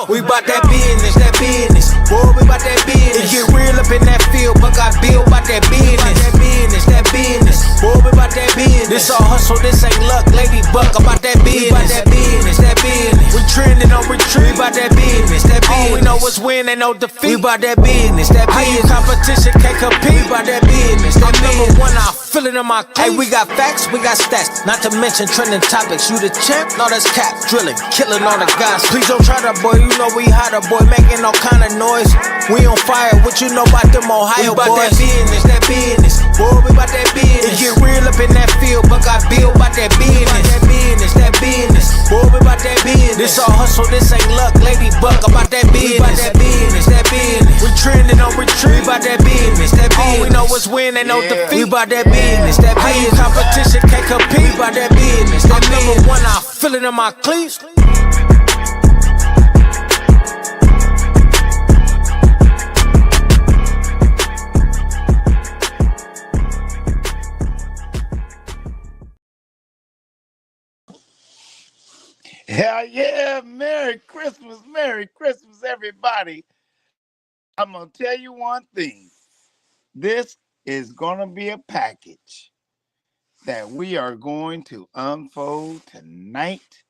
We bout that business, boy, we bout that business. It get real up in that field, Buck I build bout that business, boy, we bout that business. This all hustle, this ain't luck, Lady Buck, about that business. We bout that business, We trending on retreat, we bout that business, All we know is win, ain't no defeat. We bout that business, How you competition can't compete, we bout that business, I'm number one, I feel it in my cleats. Hey, we got facts, we got stats, not to mention trending topics. You the champ, no that's cap, drilling, killing all the guys. Please don't try to, boy, you know we hotter, boy, making all kind of noise. We on fire, what you know about them Ohio boys? We bout that business, boy, we bout that business. It get real up in that field, Buck I build bout that business, boy, we bout that business. This all hustle, this ain't luck, Lady Buck, about that business. We bout that business, We trending on retreat, we bout that business, All we know is win, ain't no defeat. We bout that business, How you competition can't compete, we bout that business, I'm number one, I feel it in my cleats. Hell yeah, Merry Christmas, everybody. I'm going to tell you one thing. This is going to be a package that we are going to unfold tonight,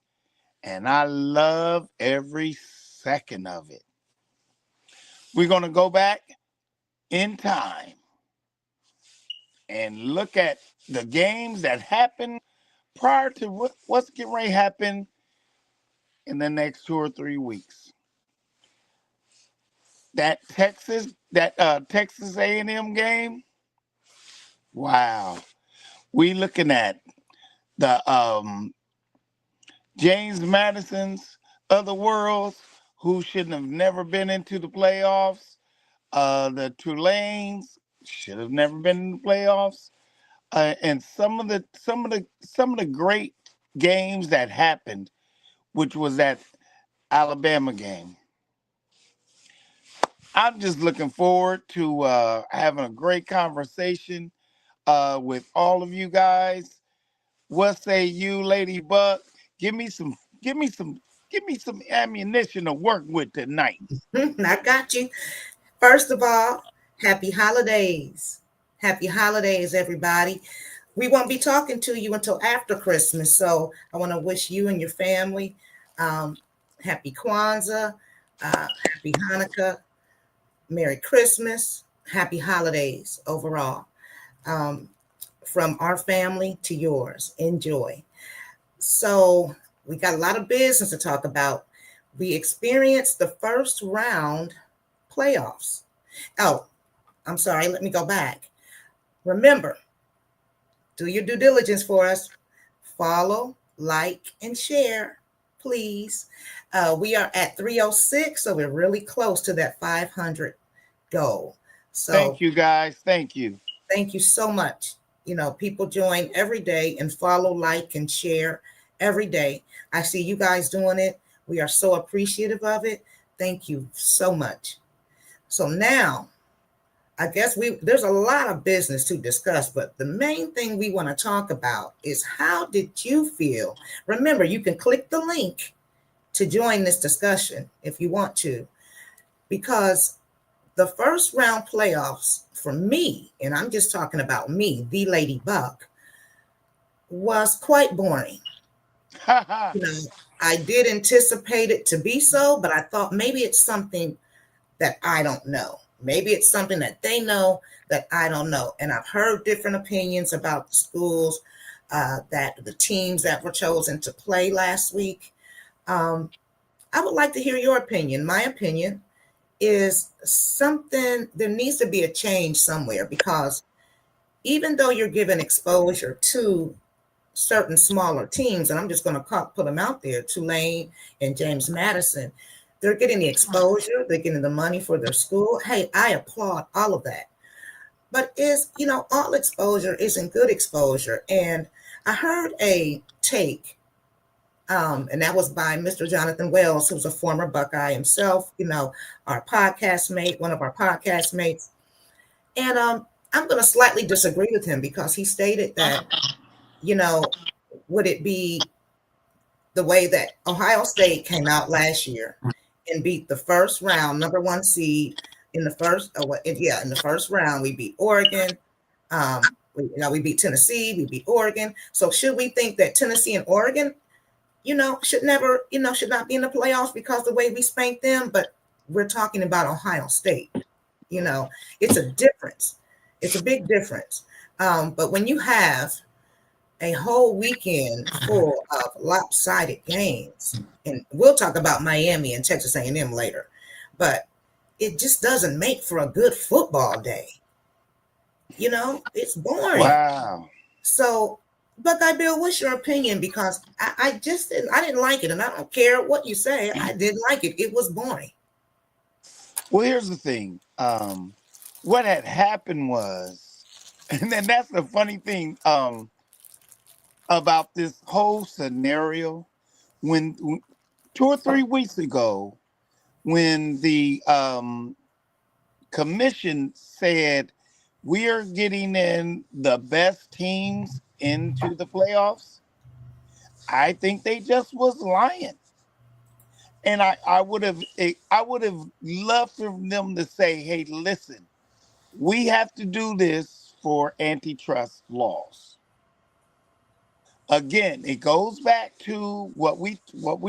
and I love every second of it. We're going to go back in time and look at the games that happened prior to what's getting ready to happen in the next 2 or 3 weeks. That Texas A&M game, wow. We looking at the James Madison's of the world, who shouldn't have never been into the playoffs. The Tulanes should have never been in the playoffs. And some of the great games that happened, which was that Alabama game. I'm just looking forward to having a great conversation with all of you guys. What say you, Lady Buck? Give me some ammunition to work with tonight. I got you. First of all, happy holidays. Happy holidays, everybody. We won't be talking to you until after Christmas, so I want to wish you and your family happy Kwanzaa, happy Hanukkah, Merry Christmas, happy holidays overall. From our family to yours. Enjoy. So we got a lot of business to talk about. We experienced the first round playoffs. Oh, I'm sorry. Let me go back. Remember, do your due diligence for us. Follow, like, and share, please. We are at 306, so we're really close to that 500 goal. So thank you, guys. Thank you. Thank you so much. You know, people join every day and follow, like, and share every day. I see you guys doing it. We are so appreciative of it. Thank you so much. So now, I guess there's a lot of business to discuss, but the main thing we want to talk about is how did you feel? Remember, you can click the link to join this discussion if you want to, because the first round playoffs for me, and I'm just talking about me, the Lady Buck, was quite boring. You know, I did anticipate it to be so, but I thought maybe it's something that I don't know. Maybe it's something that they know that I don't know. And I've heard different opinions about the schools, that the teams that were chosen to play last week. I would like to hear your opinion. My opinion is there needs to be a change somewhere, because even though you're given exposure to certain smaller teams, and I'm just going to put them out there, Tulane and James Madison, they're getting the exposure, they're getting the money for their school. Hey, I applaud all of that. But all exposure isn't good exposure. And I heard a take, and that was by Mr. Jonathan Wells, who's a former Buckeye himself, our podcast mate, one of our podcast mates. And I'm going to slightly disagree with him, because he stated that, would it be the way that Ohio State came out last year and beat the first round number one seed in the first. In the first round we beat Oregon. We beat Tennessee. We beat Oregon. So should we think that Tennessee and Oregon, should not be in the playoffs because the way we spanked them? But we're talking about Ohio State. It's a difference. It's a big difference. But when you have a whole weekend full of lopsided games, and we'll talk about Miami and Texas A&M later, but it just doesn't make for a good football day. It's boring. Wow. So, Buckeye Bill, what's your opinion? Because I didn't like it, and I don't care what you say. I didn't like it. It was boring. Well, here's the thing. What had happened was, and then that's the funny thing about this whole scenario. When 2 or 3 weeks ago, when the commission said we are getting in the best teams into the playoffs, I think they just was lying. And I would have loved for them to say, hey, listen, we have to do this for antitrust laws. Again, it goes back to what we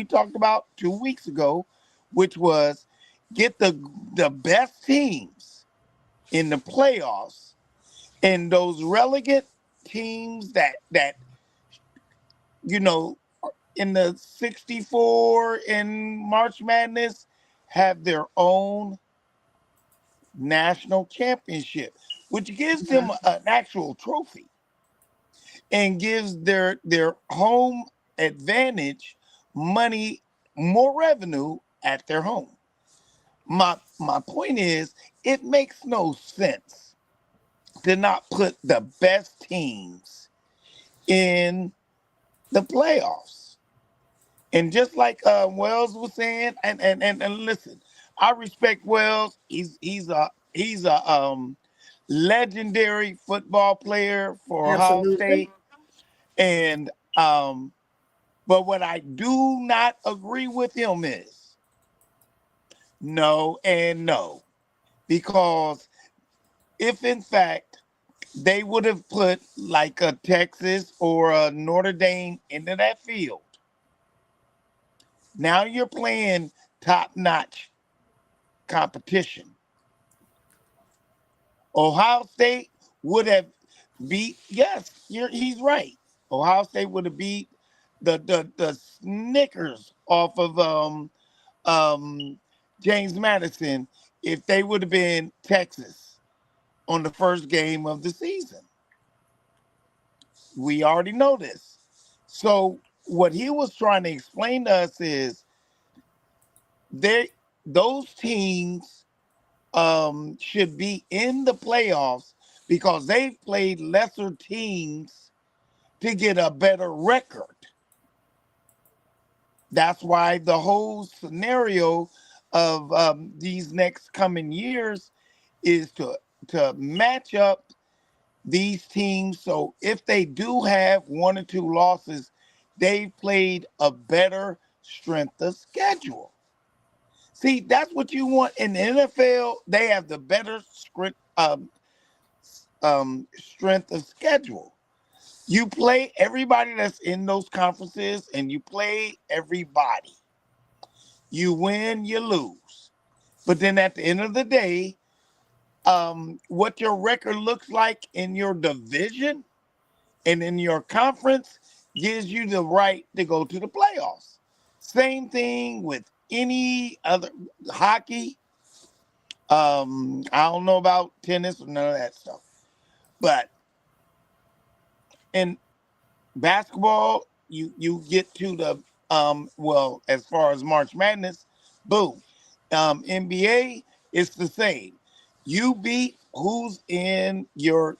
talked about 2 weeks ago, which was get the best teams in the playoffs, and those relegate teams that in the 64 in March Madness have their own national championship, which gives them an actual trophy and gives their home advantage money, more revenue at their home. My point is, it makes no sense to not put the best teams in the playoffs. And just like Wells was saying, and listen, I respect Wells. He's a legendary football player for Ohio Absolutely. State. And but what I do not agree with him is no and no. Because if in fact they would have put like a Texas or a Notre Dame into that field, now you're playing top-notch competition. Ohio State would have beat, yes, he's right. Ohio State would have beat the Snickers off of James Madison if they would have been Texas on the first game of the season. We already know this. So what he was trying to explain to us is those teams should be in the playoffs because they've played lesser teams to get a better record. That's why the whole scenario of these next coming years is to match up these teams. So if they do have 1 or 2 losses, they've played a better strength of schedule. See, that's what you want in the NFL. They have the better strength of schedule. You play everybody that's in those conferences, and you play everybody. You win, you lose. But then at the end of the day, what your record looks like in your division and in your conference gives you the right to go to the playoffs. Same thing with any other hockey. I don't know about tennis or none of that stuff. But in basketball, you get to the as far as March Madness, boom. NBA, it's the same. You beat who's in your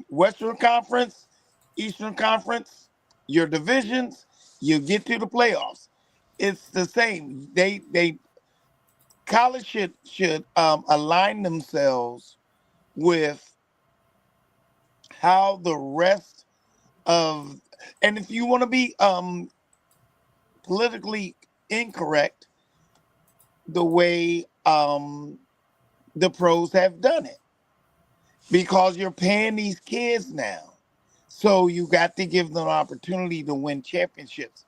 Western Conference, Eastern Conference, your divisions, you get to the playoffs. It's the same. They college should align themselves with how the rest of, and if you want to be politically incorrect the way the pros have done it, because you're paying these kids now. So you got to give them an opportunity to win championships.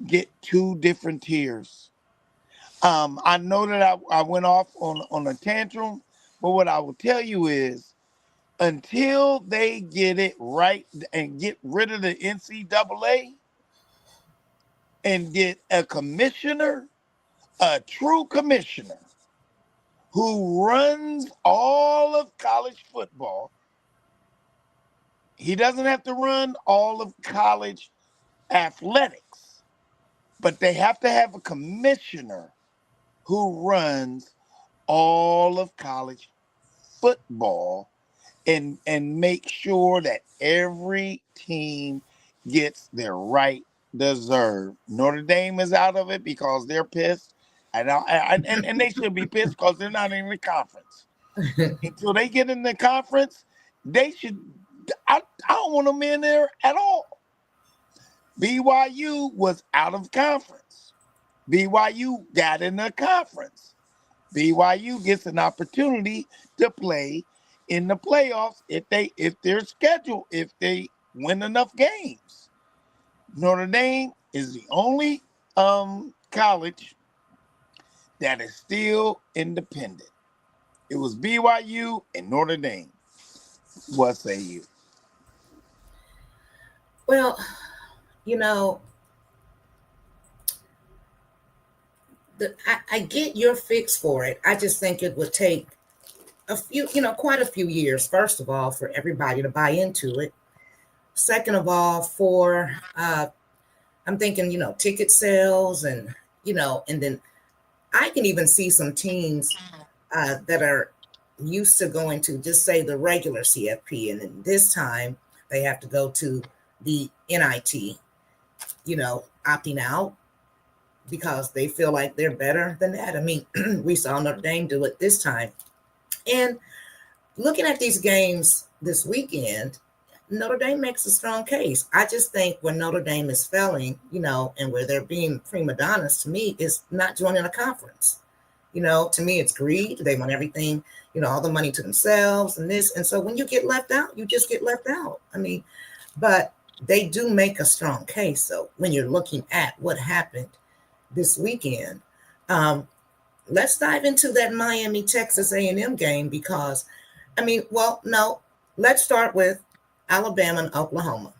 Get 2 different tiers. I know that I went off on a tantrum, but what I will tell you is, until they get it right and get rid of the NCAA and get a commissioner, a true commissioner, who runs all of college football. He doesn't have to run all of college athletics, but they have to have a commissioner who runs all of college football and make sure that every team gets their right deserve. Notre Dame is out of it because they're pissed. And they should be pissed because they're not in the conference. Until they get in the conference, they should. I don't want them in there at all. BYU was out of conference. BYU got in the conference. BYU gets an opportunity to play in the playoffs if they're scheduled, if they win enough games. Notre Dame is the only college that is still independent. It was BYU and Notre Dame. What say you? Well, you know, I get your fix for it. I just think it would take quite a few years, first of all, for everybody to buy into it. Second of all, I'm thinking, ticket sales and then I can even see some teams that are used to going to just say the regular CFP. And then this time they have to go to the NIT, opting out because they feel like they're better than that. I mean, we saw Notre Dame do it this time. And looking at these games this weekend, Notre Dame makes a strong case. I just think when Notre Dame is failing, and where they're being prima donnas, to me, is not joining a conference. To me, it's greed. They want everything, all the money to themselves and this. And so when you get left out, you just get left out. I mean, but they do make a strong case. So when you're looking at what happened this weekend, let's dive into that Miami, Texas A&M game because, let's start with Alabama and Oklahoma.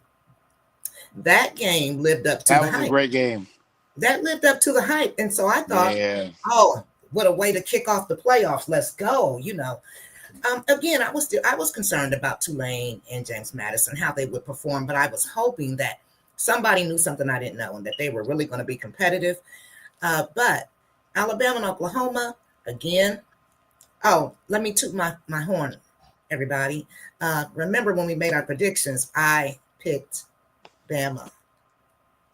That game lived up to the hype. That was a great game. That lived up to the hype. And so I thought, oh, what a way to kick off the playoffs. Let's go, Again, I was concerned about Tulane and James Madison, how they would perform, but I was hoping that somebody knew something I didn't know and that they were really going to be competitive. But Alabama and Oklahoma, again, let me toot my horn, everybody. Remember when we made our predictions, I picked Bama.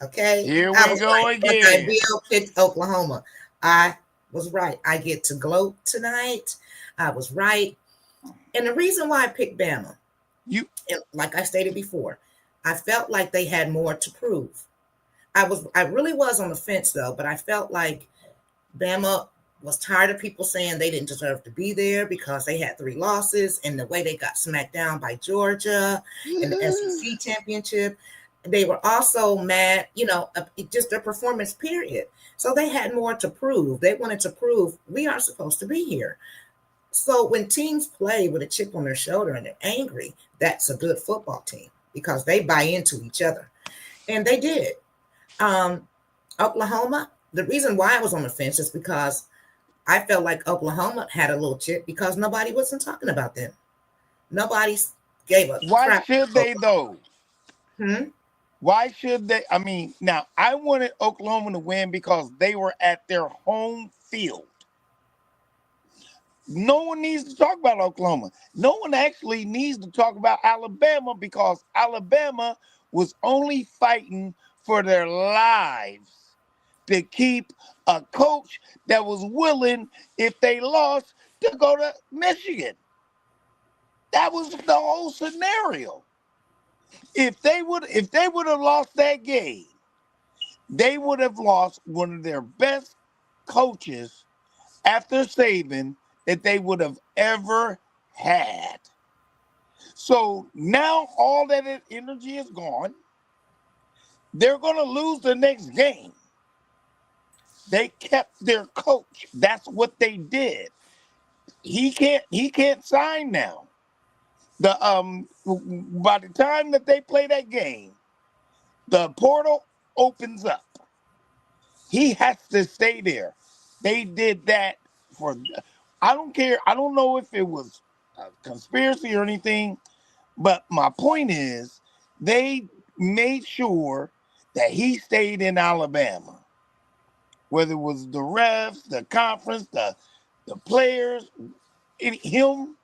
Okay? Here we go right. again. Okay, Bill picked Oklahoma. I was right. I get to gloat tonight. I was right. And the reason why I picked Bama, like I stated before, I felt like they had more to prove. I really was on the fence though, but I felt like Bama was tired of people saying they didn't deserve to be there because they had 3 losses and the way they got smacked down by Georgia in the SEC championship. They were also mad, just their performance period. So they had more to prove. They wanted to prove we are supposed to be here. So when teams play with a chip on their shoulder and they're angry, that's a good football team because they buy into each other. And they did. Oklahoma, the reason why I was on the fence is because I felt like Oklahoma had a little chip because nobody wasn't talking about them. Nobody gave a Why crap. should they though? Hmm? Why should they? I mean, now I wanted Oklahoma to win because they were at their home field. No one needs to talk about Oklahoma. No one actually needs to talk about Alabama because Alabama was only fighting for their lives to keep a coach that was willing, if they lost, to go to Michigan. That was the whole scenario. If they would have lost that game they would have lost one of their best coaches after Saban that they would have ever had. So now all that energy is gone. They're going to lose the next game. They kept their coach. That's what they did. He can't sign now. By the time that they play that game, the portal opens up. He has to stay there. They did that for, I don't care. I don't know if it was a conspiracy or anything, but my point is they made sure that he stayed in Alabama. Whether it was the refs, the conference, the players, him,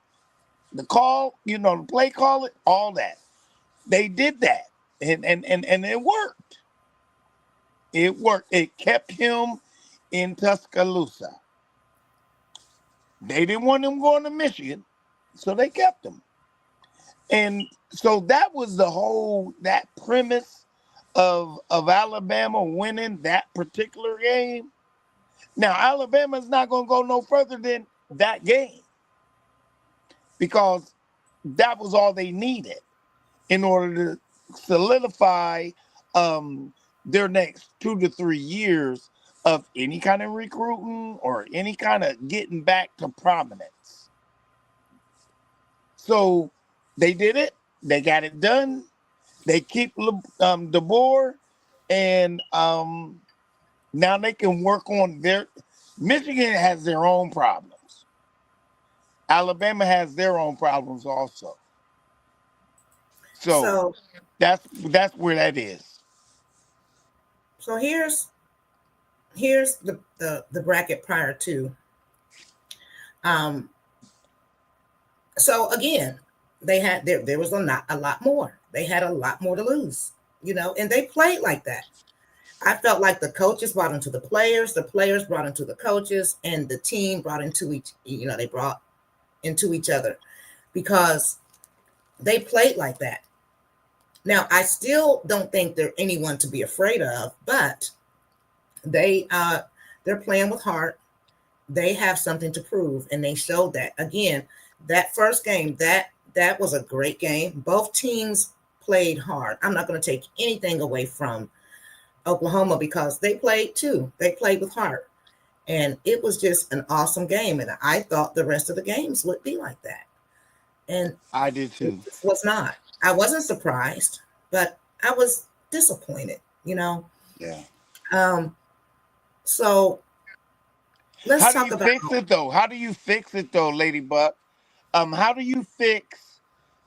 the call, the play call, it, all that. They did that. And it worked. It worked. It kept him in Tuscaloosa. They didn't want him going to Michigan, so they kept him. And so that was that premise of Alabama winning that particular game. Now, Alabama's not going to go no further than that game because that was all they needed in order to solidify their next 2 to 3 years of any kind of recruiting or any kind of getting back to prominence. So they did it. They got it done. They keep DeBoer, and now they can work on Michigan has their own problems. Alabama has their own problems also. So that's where that is. So here's the bracket prior to. So again, they had there was a lot more. They had a lot more to lose, and they played like that. I felt like the coaches brought into the players brought into the coaches, and the team brought into they brought into each other because they played like that. Now, I still don't think they're anyone to be afraid of, but they're playing with heart. They have something to prove, and they showed that. Again, that first game, that was a great game. Both teams played hard. I'm not going to take anything away from Oklahoma because they played too. They played with heart. And it was just an awesome game. And I thought the rest of the games would be like that. And I did too. It was not. I wasn't surprised, but I was disappointed, Yeah. So let's talk about fix it though. How do you fix it though, Lady Buck? How do you fix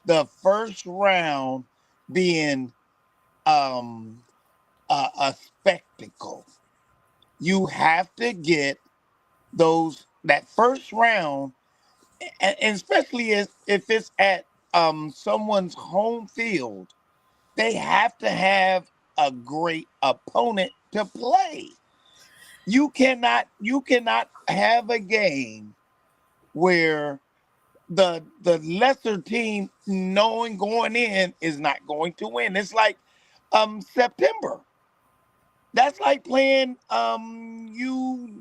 the first round being a spectacle? You have to get that first round, and especially if it's at someone's home field, they have to have a great opponent to play. You cannot have a game where the lesser team knowing going in is not going to win. It's like September. That's like playing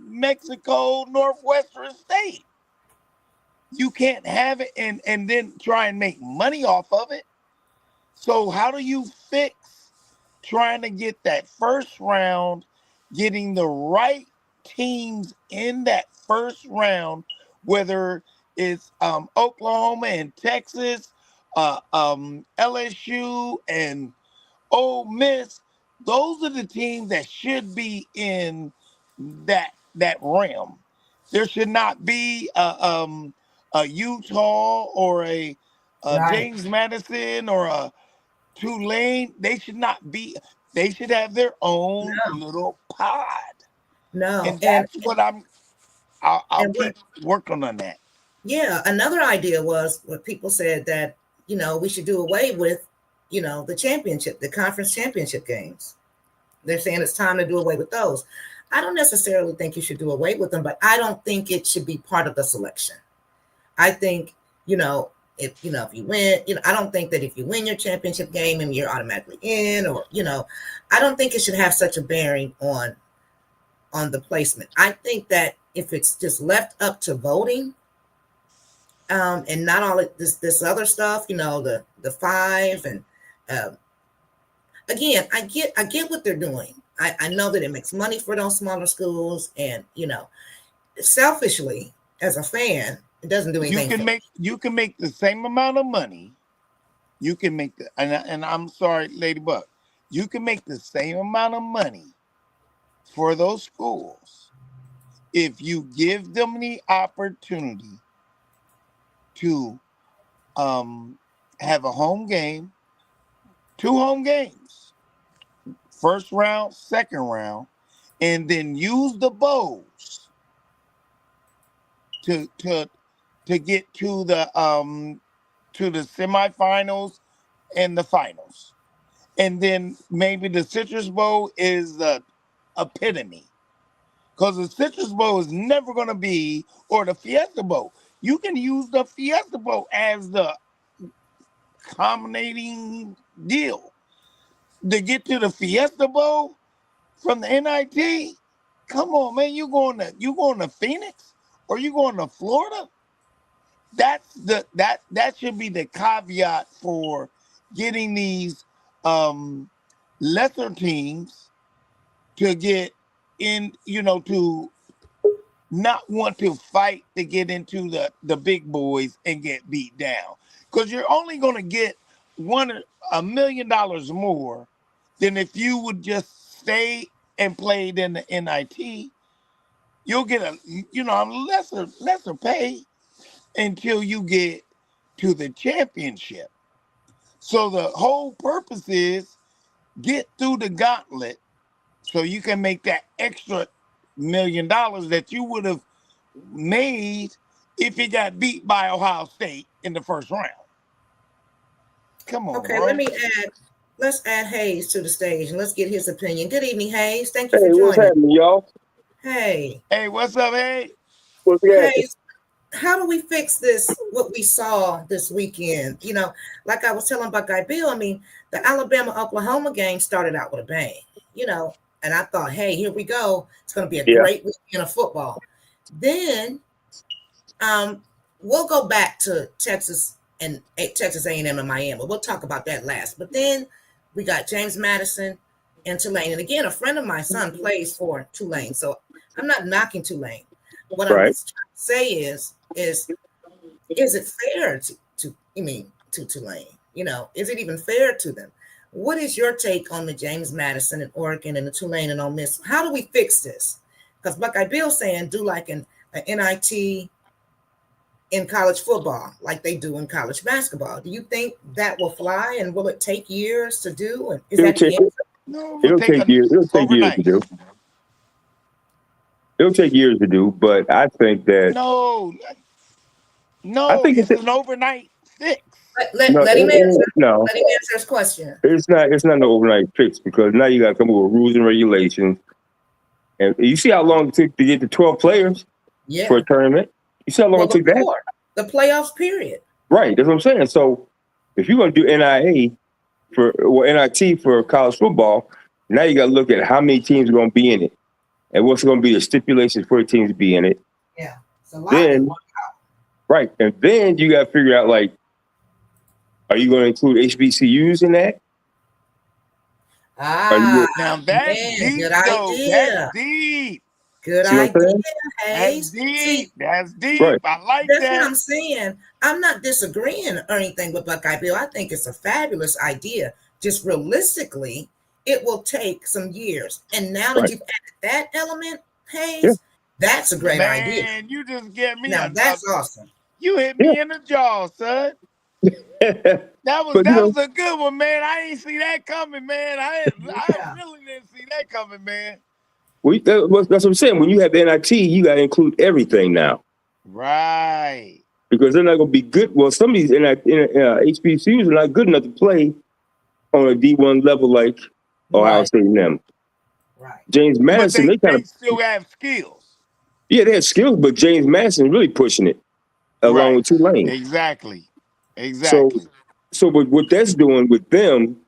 Mexico Northwestern State. You can't have it and then try and make money off of it. So how do you fix trying to get that first round, getting the right teams in that first round, whether it's Oklahoma and Texas, LSU and Ole Miss? Those are the teams that should be in that realm. There should not be a Utah or a right. James Madison or a Tulane. They should not be. They should have their own little pod. No, and that's what I'll keep working on that. Yeah, another idea was what people said that we should do away with the conference championship games. They're saying it's time to do away with those. I don't necessarily think you should do away with them, but I don't think it should be part of the selection. I think if if you win, I don't think that if you win your championship game and you're automatically in, or I don't think it should have such a bearing on the placement. I think that if it's just left up to voting, and not all of this other stuff, the five, and again, I get what they're doing. I know that it makes money for those smaller schools, and selfishly as a fan, it doesn't do anything. You can make the same amount of money. You can make and I'm sorry, Lady Buck. You can make the same amount of money for those schools if you give them the opportunity to have a home game, 2 home games, first round, second round, and then use the bowls to get to the semifinals and the finals. And then maybe the Citrus Bowl is the epitome. Because the Citrus Bowl is never going to be, or the Fiesta Bowl. You can use the Fiesta Bowl as the culminating deal. To get to the Fiesta Bowl from the NIT, come on, man, you going to Phoenix or you going to Florida? That should be the caveat for getting these lesser teams to get in, to not want to fight to get into the big boys and get beat down. Because you're only going to get $1 million more than if you would just stay and played in the NIT. You'll get a lesser pay until you get to the championship. So the whole purpose is get through the gauntlet so you can make that extra $1 million that you would have made if you got beat by Ohio State in the first round. Come on, okay, bro. Let's add Hayes to the stage and let's get his opinion. Good evening, Hayes. Thank you for Hey, what's joining. happening, y'all? Hey. Hey, what's up, Hayes? What's happening? Hayes, how do we fix this, what we saw this weekend? Like I was telling Buckeye Bill, I mean, the Alabama-Oklahoma game started out with a bang, and I thought, hey, here we go. It's going to be a great weekend of football. Then we'll go back to Texas and Texas A&M and Miami. We'll talk about that last. But then we got James Madison and Tulane. And again, a friend of my son plays for Tulane, so I'm not knocking Tulane. What I'm trying to say is it fair to Tulane? Is it even fair to them? What is your take on the James Madison and Oregon and the Tulane and Ole Miss? How do we fix this? Because Buckeye Bill's saying do like an NIT in college football, like they do in college basketball. Do you think that will fly, and will it take years to do? And is that the answer? No, It'll take years. It'll take years to do. It'll take years to do, but I think that I think it's an overnight fix. Let him answer. No, let him answer his question. It's not an overnight fix because now you got to come up with rules and regulations, and you see how long it took to get to 12 players for a tournament. You see how long it took that? The playoffs period. Right, that's what I'm saying. So if you're going to do NIT for college football, now you got to look at how many teams are going to be in it and what's going to be the stipulations for the teams to be in it. Yeah. Then, right, and then you got to figure out, like, are you going to include HBCUs in that? Now that's deep, good though. idea. That's deep. Good idea, Hayes. That's deep. Right. I like That's that. what I'm saying. I'm not disagreeing or anything with Buckeye Bill. I think it's a fabulous idea. Just realistically, it will take some years. And now that you've added that element, Hayes, that's a great idea. Man, you just get me. Now that's awesome. You hit me in the jaw, son. That was a good one, man. I ain't see that coming, man. I really didn't see that coming, man. That's what I'm saying. When you have NIT, you got to include everything now. Right. Because they're not going to be good. Well, some of these HBCUs are not good enough to play on a D1 level like Ohio State and them. Right. James Madison, they still have skills. Yeah, they have skills, but James Madison really pushing it along with Tulane. Exactly. Exactly. So what that's doing with them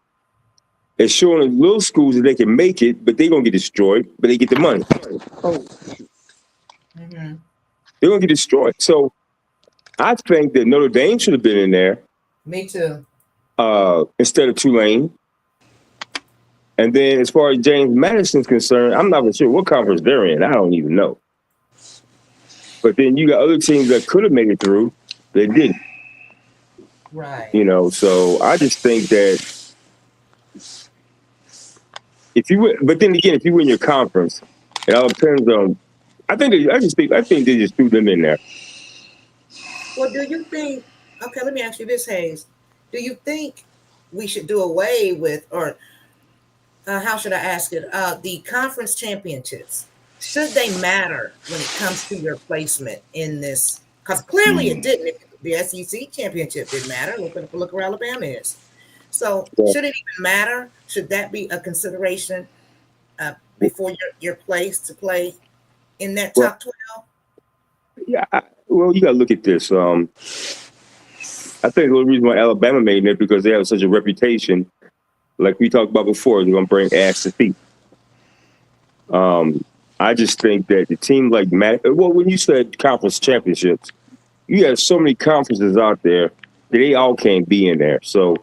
is showing the little schools that they can make it, but they're gonna get destroyed, but they get the money. Mm-hmm. They're gonna get destroyed. So I think that Notre Dame should have been in there Me too. instead of Tulane. And then as far as James Madison's concerned, I'm not even sure what conference they're in. I don't even know. But then you got other teams that could have made it through, they didn't. Right. You know, so I just think that if you win, but then again, if you win your conference, it all depends on. I think they just threw them in there. Well, do you think? Okay, let me ask you this, Hayes. Do you think we should do away with, or how should I ask it? The conference championships, should they matter when it comes to your placement in this? Because clearly it didn't. The SEC championship didn't matter. Look where Alabama is. So should it even matter? Should that be a consideration before you're placed to play in that top 12? Yeah, well, you got to look at this. I think the only reason why Alabama made it because they have such a reputation, like we talked about before, they're going to bring ass to feet. I just think that the team like when you said conference championships, you have so many conferences out there that they all can't be in there. So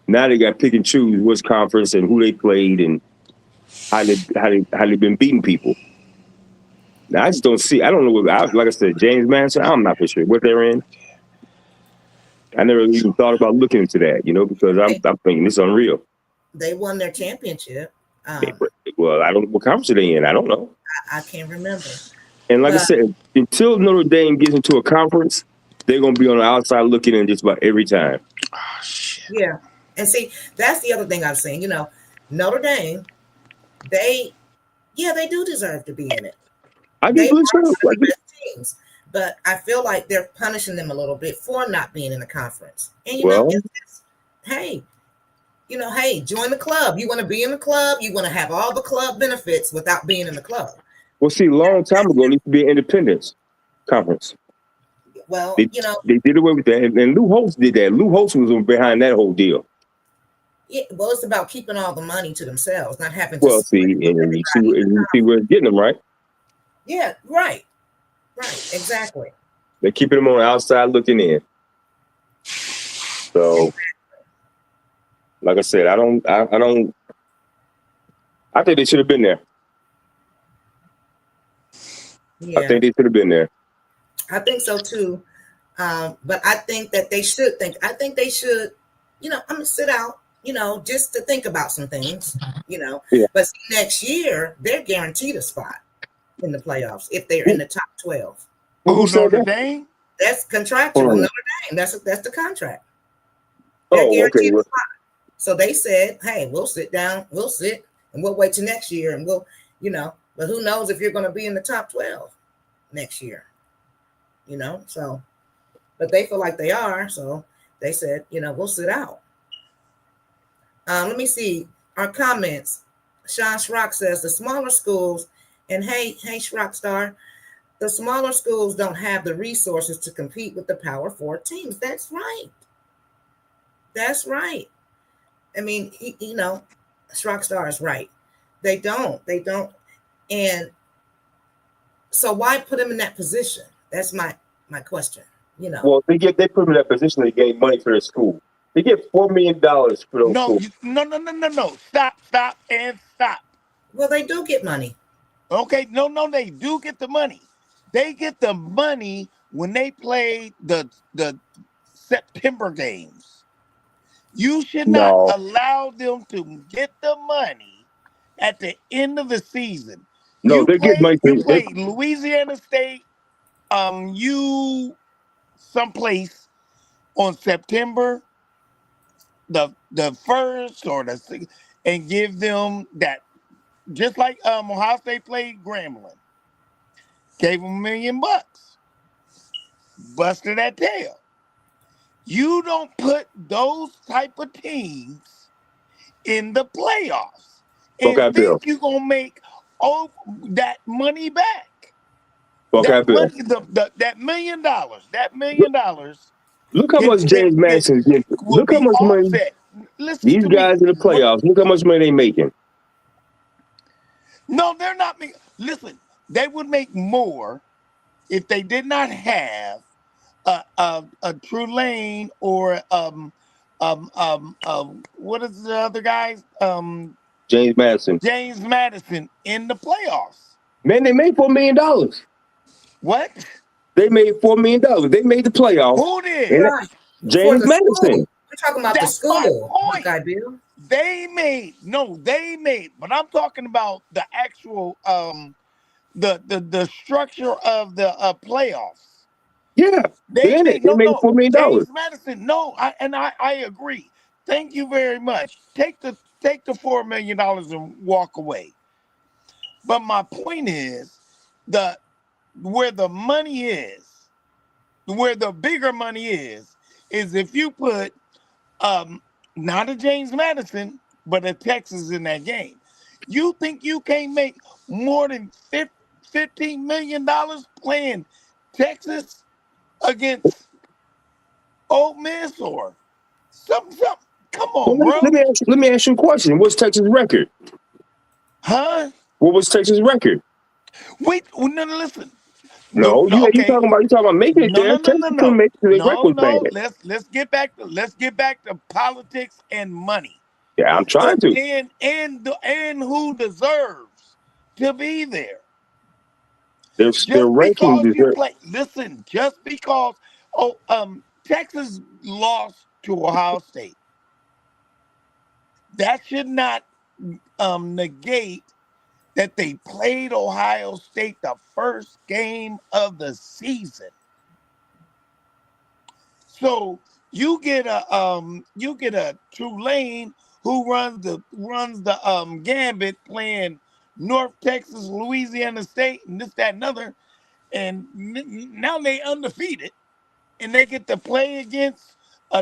now they got to pick and choose which conference and who they played and how they've been beating people. Now, I just don't see. I don't know what. Like I said, James Madison. I'm not for sure what they're in. I never even thought about looking into that, because I'm thinking it's unreal. They won their championship. Well, I don't know what conference are they in. I don't know. I can't remember. And like I said, until Notre Dame gets into a conference, they're going to be on the outside looking in just about every time. Oh, shit. Yeah. And see, that's the other thing I'm saying. Notre Dame, they do deserve to be in it. I They do believe are so. one of the best teams, but I feel like they're punishing them a little bit for not being in the conference. And hey, join the club. You want to be in the club. You want to have all the club benefits without being in the club. Well, see, a long time ago, it used to be an independence conference. Well, they did away with that, and Lou Holtz did that. Lou Holtz was behind that whole deal. Yeah, well, it's about keeping all the money to themselves, not having to. Well, see, and you see where it's getting them, right? Yeah, right, exactly. They're keeping them on the outside looking in. So, like I said, I think they should have been there. Yeah. I think they should have been there. I think so too. But I think that they should think. I think they should, I'm gonna sit out, just to think about some things, Yeah. But next year they're guaranteed a spot in the playoffs if they're in the top 12. Who's Notre Dame? That's contractual. Notre Dame. That's the contract. They're guaranteed a spot. So they said, hey, we'll sit down, we'll sit, and we'll wait till next year, and we'll, but who knows if you're going to be in the top 12 next year, so, but they feel like they are. So they said, we'll sit out. Let me see our comments. Sean Schrock says the smaller schools, and hey, Schrock Star, the smaller schools don't have the resources to compete with the Power 4 teams. That's right. That's right. I mean, Schrock Star is right. They don't. And so why put them in that position? That's my question. Well, they put them in that position. They gave money for their school. They get $4 million for those schools. No. Stop and stop. Well, they do get money. Okay, no, they do get the money. They get the money when they play the September games. You should not allow them to get the money at the end of the season. No, they get money. You play Louisiana State, someplace on September the 1st or the 6th, and give them that, just like Ohio State played Grambling. Gave them $1 million. Busted that tail. You don't put those type of teams in the playoffs and think you're gonna make that money back. Okay, that money, that $1 million. That $1 million Look how much James Madison getting. will Look how be much money offset. Listen these to guys me. in the playoffs. Look how much money they making. No, they're not making. Listen, they would make more if they did not have a Tulane or what is the other guys? James Madison. James Madison in the playoffs. Man, they made $4 million. What? They made $4 million. They made the playoffs. Who did? And Right. For James the Madison. school. We're talking about That's the my school. point. Buckeye Bill. They made, but I'm talking about the actual the structure of the playoffs. Yeah, They made $4 million. James Madison. No, I agree. Thank you very much. Take the $4 million and walk away. But my point is where the money is, where the bigger money is if you put not a James Madison, but a Texas in that game. You think you can't make more than $15 million playing Texas against Ole Miss or something? Come on, Well, bro. let me ask you a question. What's Texas' record? Huh? What was Texas' record? Wait, no, listen. No, you talking about making it there. Texas couldn't make it. Their record was bad. Let's get back to politics and money. Yeah, I'm trying to. And who deserves to be there. Their rankings is listen, just because Texas lost to Ohio State, that should not negate that they played Ohio State the first game of the season. So you get a Tulane who runs the gambit playing North Texas, Louisiana State, and this, that, and other, and now they undefeated, and they get to play against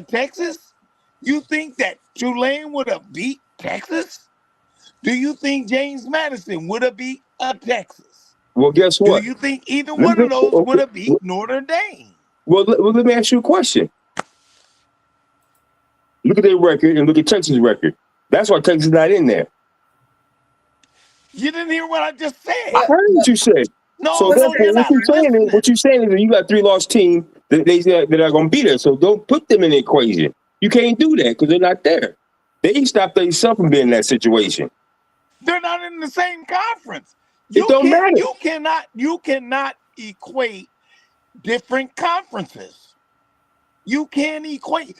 Texas. You think that Tulane would have beat Texas? Do you think James Madison would have beat Texas? Well, guess what? Do you think either one of those would have beat Notre Dame? Well, let me ask you a question. Look at their record and look at Texas' record. That's why Texas is not in there. You didn't hear what I just said. I heard what you said. No, so no, you're not listening. What you're saying is that you got 3 lost teams that are going to beat us. So don't put them in the equation. You can't do that because they're not there. They stopped themselves from being in that situation. They're not in the same conference. It don't matter. You cannot equate different conferences. You can't equate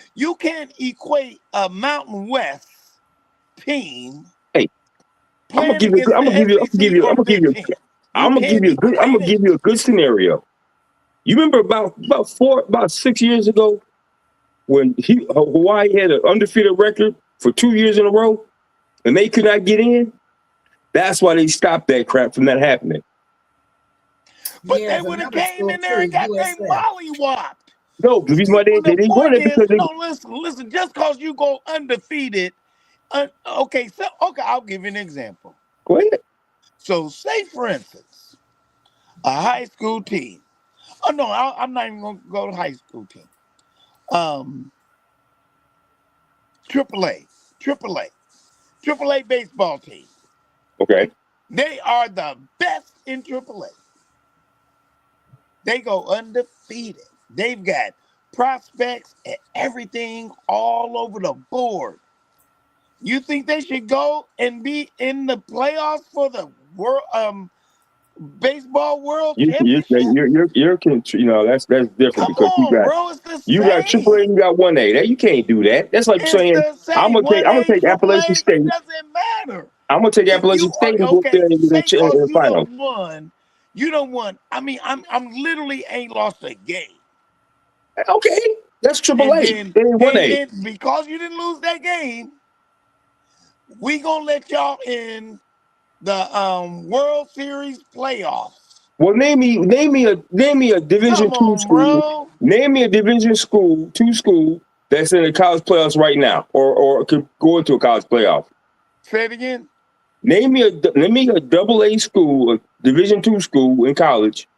a Mountain West team. Hey, I'm gonna give you a good scenario. You remember about 6 years ago when Hawaii had an undefeated record for 2 years in a row and they could not get in? That's why they stopped that crap from that happening. But they would have came in there and got their mollywopped. No, the reason why they didn't win it because listen. Just because you go undefeated, okay, I'll give you an example. Go ahead. So, say for instance, a high school team. Oh no, I'm not even going to go to high school team. AAA baseball team. Okay. They are the best in AAA. They go undefeated. They've got prospects and everything all over the board. You think they should go and be in the playoffs for the world baseball world championship? That's different. Come because on, bro, it's the you same. got AAA and you got 1A. That you can't do that. That's like saying I'm gonna take Appalachian State. It doesn't matter. I'm gonna take Appalachian State and go there in the final. You don't want. I mean, I'm literally ain't lost a game. Okay, that's AAA. They ain't 1A. Because you didn't lose that game, we gonna let y'all in the World Series playoffs. Well, name me a Division II school. Bro. Name me a Division II school that's in the college playoffs right now, or could go into a college playoff. Say it again. Name me a AA school, a Division II school in college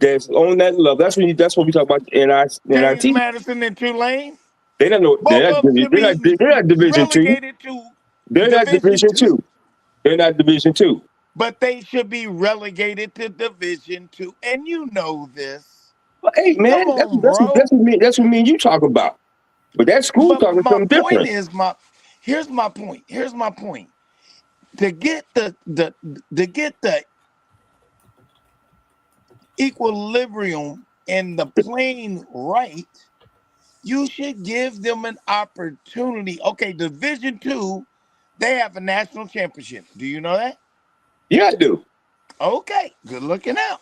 that's on that level. That's what we talk about James NIT. Madison and Tulane. They're Both of them should not Division two. relegated to They're not Division two. They're not Division two. But they should be relegated to Division two, and you know this. But hey, man, Come on, that's bro. what me and you talk about. But that school talking something different. Here's my point. Here's my point. To get the equilibrium and the plane right, you should give them an opportunity. Okay, Division two, they have a national championship. Do you know that? Yeah, I do. Okay, good looking out.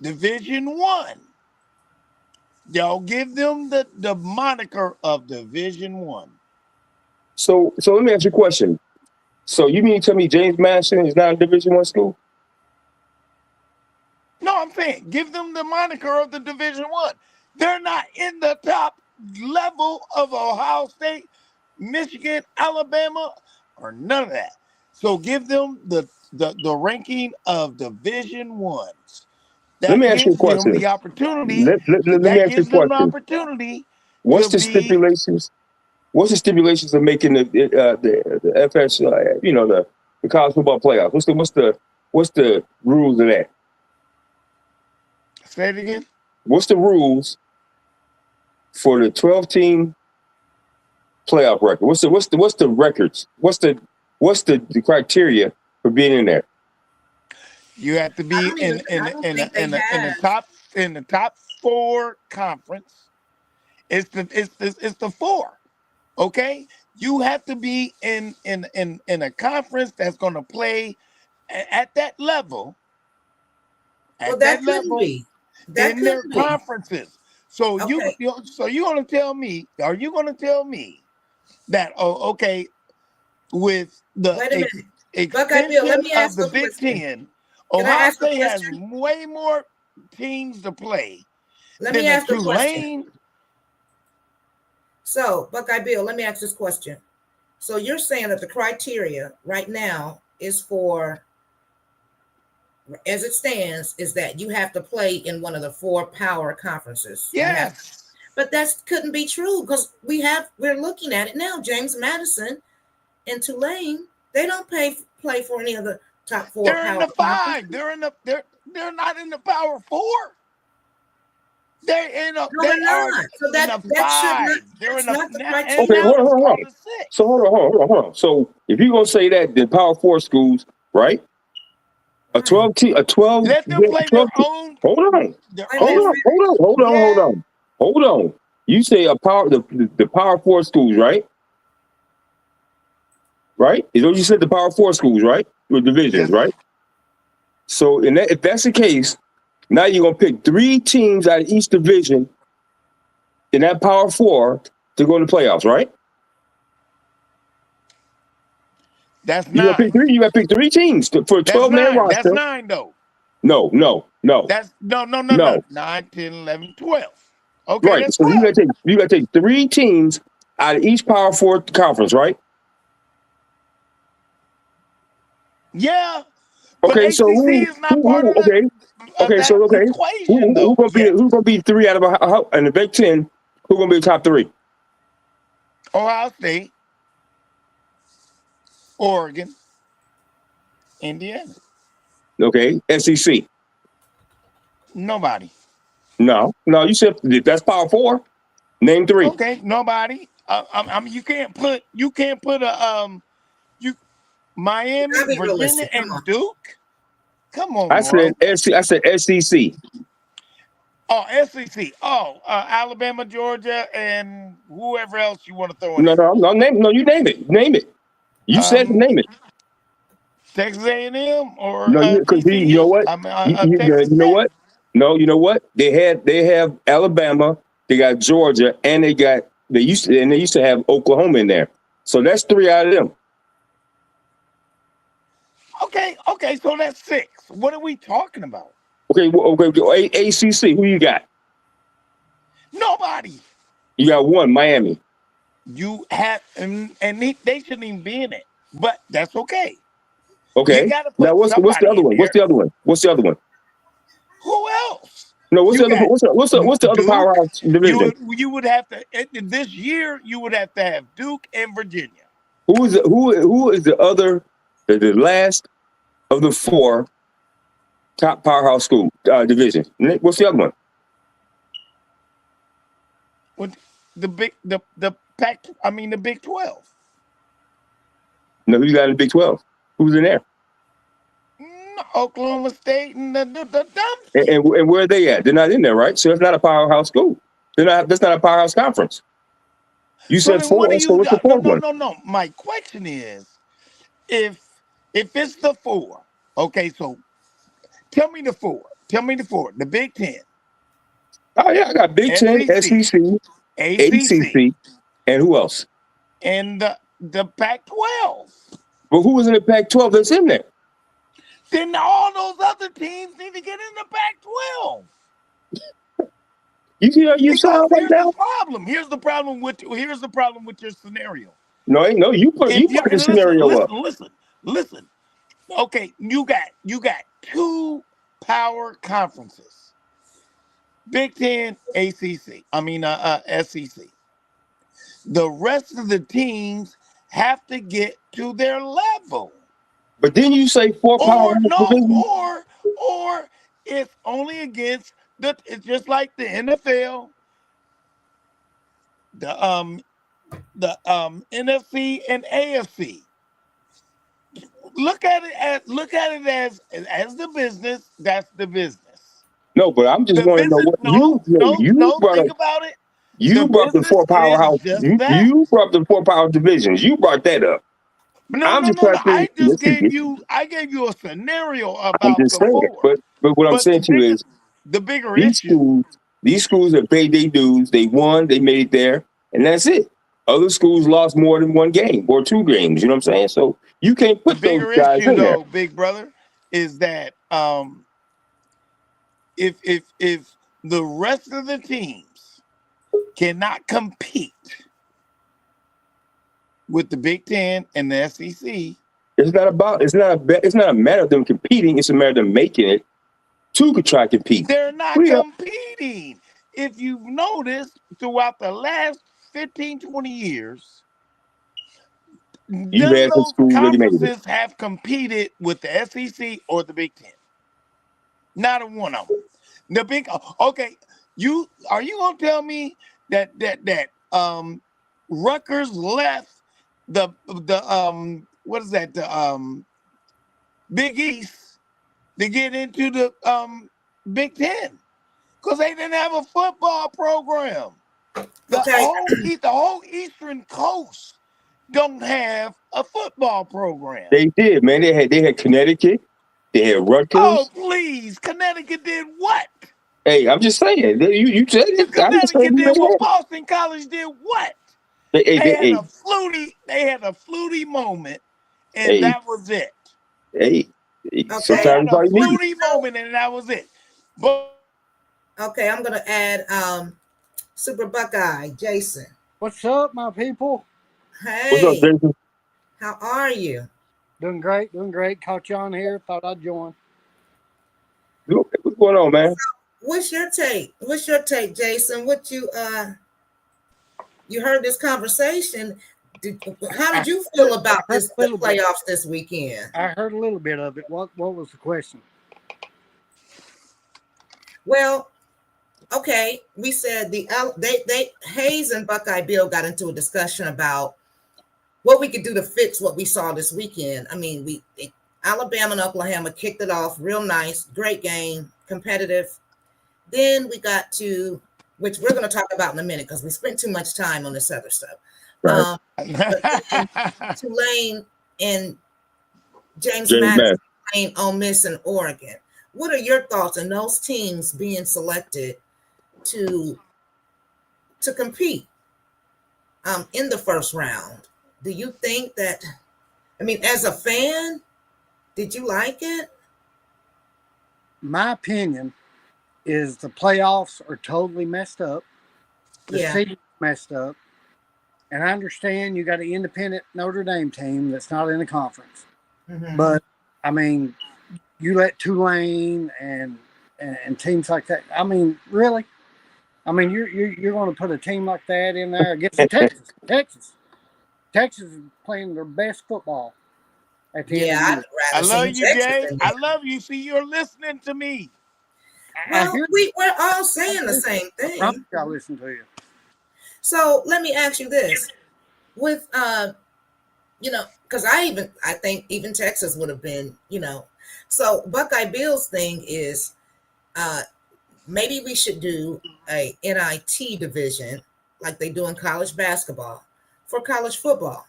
Division one, y'all give them the moniker of Division one. So let me ask you a question. So you mean to tell me James Madison is not a Division one school? No, I'm saying give them the moniker of the Division one. They're not in the top level of Ohio State, Michigan, Alabama, or none of that. So give them the ranking of Division ones. Let me ask you a question. The opportunity. Let me ask you a question. Opportunity. What's the stipulations? What's the stipulations of making the FS? The college football playoff. What's the rules of that? Say it again. What's the rules for the 12-team playoff record? What's the records? What's the criteria for being in there? You have to be in the top four conference. It's the four. Okay, you have to be in a conference that's going to play at that level. Well, that couldn't be. That in their couldn't be. Conferences. So Okay. you're going to tell me? Are you going to tell me that? Oh, okay. With the Wait a minute. extension Bill, let me ask of the a Big question. Ten, Can I Ohio ask a State has question? way more teams to play. Let me ask a question. Tulane. So, Buckeye Bill, let me ask this question. So you're saying that the criteria right now is for, as it stands, is that you have to play in one of the four power conferences. Yes. But that couldn't be true because we're looking at it now. James Madison and Tulane, they don't play for any of the top four. They're in the five. They're not in the power four. They're in a. No, they're not. So that should not. They're in not the criteria. Okay, hold on. So hold on. So if you're gonna say that, the Power Four schools, right? A 12 team, a 12. Let them play their own. Hold on. You say the Power Four schools, right? Right? Is what you said, the Power Four schools, right? With divisions, right? So if that's the case, now you're gonna pick 3 teams out of each division in that Power Four to go to the playoffs, right? That's you 9. You got to pick 3 teams for a 12-man roster. That's 9, though. No. That's no. 9, 10, 11, 12. Okay, right. that's so 12. you got to take 3 teams out of each Power Four conference, right? Yeah. Okay, but so ACC is not part of the equation, though. Who's gonna be 3 out of in the Big Ten? Who's gonna be the top 3? Ohio State, Oregon, Indiana. Okay, SEC. Nobody. No. You said that's Power Four. Name 3. Okay, nobody. You can't put Miami, Virginia, and Duke. Come on, I said SEC. Oh, SEC. Oh, Alabama, Georgia, and whoever else you want to throw in. No, you name it. Name it. You said name it. Texas A&M or because you know what? You know what? No, you know what? They have Alabama, they got Georgia, and they used to have Oklahoma in there. So that's 3 out of them. Okay, so that's 6. What are we talking about? Okay, ACC, who you got? Nobody. You got 1, Miami. You have, and they shouldn't even be in it, but that's okay. Okay. Now what's the other one? What's the other one? Who No, what's You the other? got What's the other Duke. powerhouse division? You would have to this year. You would have to have Duke and Virginia. Who is the other? The last of the 4 top powerhouse school divisions. What's the other one? With the Pac. I mean the Big 12. No, who you got in the Big 12? Who's in there? Oklahoma State and the dumb. And where are they at? They're not in there, right? So it's not a powerhouse school. That's not a powerhouse conference. You So said then 4. what do So you? what's the 4th one? No. My question is, if it's the 4, okay. So tell me the 4. Tell me the 4. The Big 10. Oh yeah, I got Big 10, SEC, ACC, and who else? And the Pac-12. But who was in the Pac-12 that's in there? Then all those other teams need to get in the Pac-12. You see how you sound right now? Here's the problem with your scenario. No, you put the scenario up. Listen. Okay, you got 2 power conferences. Big 10, ACC. I mean SEC. The rest of the teams have to get to their level. But then you say 4 power divisions? Or it's only against it's just like the NFL, the NFC and AFC. Look at it as the business. That's the business. No, but I'm just going to know what think about it. You brought the 4 powerhouse. You brought the 4 power divisions. You brought that up. No. I gave you a scenario about the 4. But what I'm saying to you is the bigger issue. These schools have paid their dues. They won. They made it there, and that's it. Other schools lost more than 1 game or 2 games. You know what I'm saying? So you can't put those guys in there. Big brother, is that if the rest of the teams cannot compete with the Big 10 and the SEC, it's not a matter of them competing. It's a matter of them making it to try to compete. They're not competing. If you've noticed throughout the last 15, 20 years, none of those conferences have competed with the SEC or the Big 10. Not a one of them. The big okay. Are you gonna tell me that Rutgers left the what is that, the Big East to get into the Big 10 because they didn't have a football program. The whole Eastern Coast don't have a football program. They did, man. They had Connecticut. They had Rutgers. Oh, please. Connecticut did what? Hey, I'm just saying. You said it. Connecticut did what? Boston College did what? They had a fluty moment, and that was it. Sometimes a fluty moment, and that was it. But okay, I'm gonna add Super Buckeye, Jason. What's up, my people? Hey. What's up, Jason? How are you? Doing great. Caught you on here. Thought I'd join. What's going on, man? What's your take, Jason? What you heard this conversation? How did you feel about the playoffs this weekend? I heard a little bit of it. What was the question? Well, okay, we said Hayes and Buckeye Bill got into a discussion about what we could do to fix what we saw this weekend. I mean, Alabama and Oklahoma kicked it off real nice, great game, competitive. Then we got to, which we're going to talk about in a minute because we spent too much time on this other stuff. Right. Tulane and James Madison playing Ole Miss and Oregon. What are your thoughts on those teams being selected to compete in the first round? Do you think that, I mean, as a fan, did you like it? My opinion is the playoffs are totally messed up. The seeding's messed up. And I understand you got an independent Notre Dame team that's not in the conference. Mm-hmm. But, I mean, you let Tulane and and teams like that. I mean, really? I mean, you're going to put a team like that in there against Texas. Texas is playing their best football at the end of the I'd year. I rather love see you, Texas Jay. than I them. love you. See, you're listening to me. I Well, hear we're all saying the same I promise thing. you I listen to you. So let me ask you this: with because I think even Texas would have been, So Buckeye Bill's thing is, maybe we should do a NIT division like they do in college basketball for college football.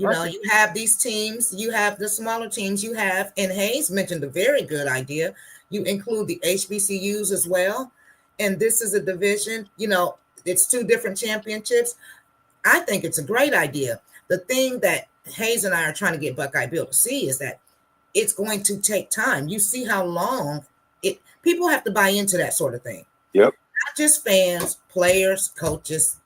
Perfect. You have these teams, you have the smaller teams, and Hayes mentioned a very good idea. You include the HBCUs as well. And this is a division, it's two different championships. I think it's a great idea. The thing that Hayes and I are trying to get Buckeye Bill to see is that it's going to take time. You see how long people have to buy into that sort of thing. Yep. Not just fans, players, coaches,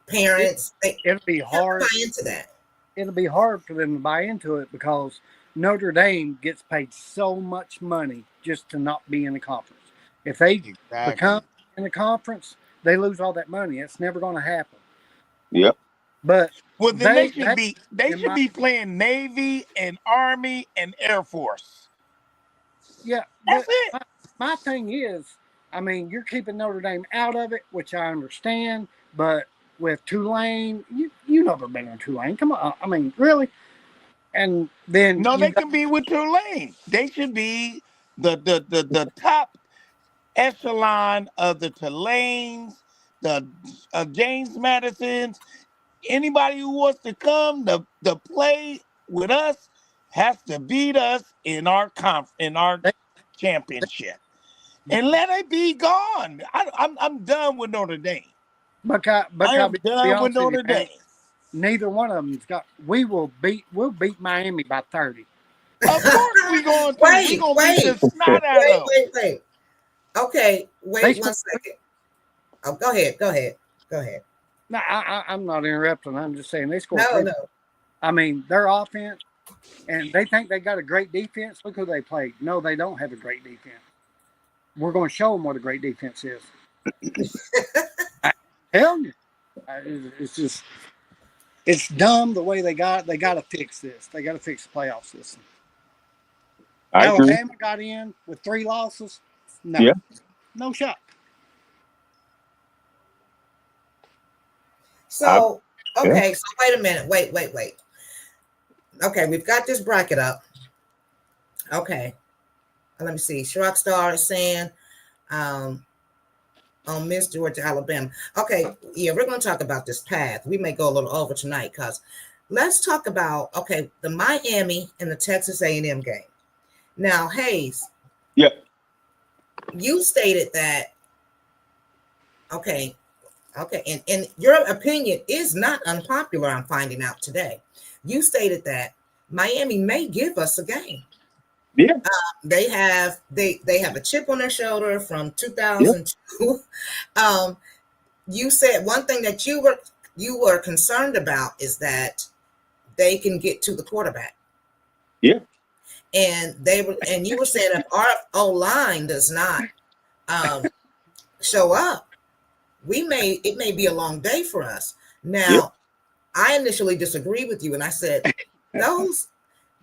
parents. It'll be Have to hard. buy into that. It'll be hard for them to buy into it because Notre Dame gets paid so much money just to not be in the conference. If they become in the conference, they lose all that money. It's never going to happen. Yep. But Well, then they should be playing Navy and Army and Air Force. Yeah, That's it. My thing is, I mean, you're keeping Notre Dame out of it, which I understand. But with Tulane, you never been on Tulane. Come on, I mean, really? And then No, they can be with Tulane. They should be the top echelon of the Tulanes, the James Madisons. Anybody who wants to come to play with us has to beat us in our championship, and let it be gone. I'm done with Notre Dame. I am done with Notre Dame. Neither one of them's got. We'll beat Miami by 30. Of course we going to. We're going to beat the snot out of them. Wait. Okay, wait 1 second. Oh, go ahead. No, I'm not interrupting. I'm just saying they scored. No. I mean, their offense, and they think they got a great defense. Look who they played. No, they don't have a great defense. We're going to show them what a great defense is. Hell, it's dumb the way they got to fix this. They got to fix the playoff system. Alabama got in with 3 losses. No, yeah. No shot. So, okay, so wait a minute. Wait. Okay, we've got this bracket up. Okay. Let me see. Shrockstar is saying on Miss Georgia, Alabama. Okay, yeah, we're going to talk about this path. We may go a little over tonight because let's talk about, the Miami and the Texas A&M game. Now, Hayes. Yep. You stated that, and your opinion is not unpopular, I'm finding out today. You stated that Miami may give us a game. Yeah. They have a chip on their shoulder from 2002. Yeah. You said one thing that you were concerned about is that they can get to the quarterback. Yeah. And you were saying if our O-line does not show up, it may be a long day for us. Now, yeah. I initially disagreed with you, and I said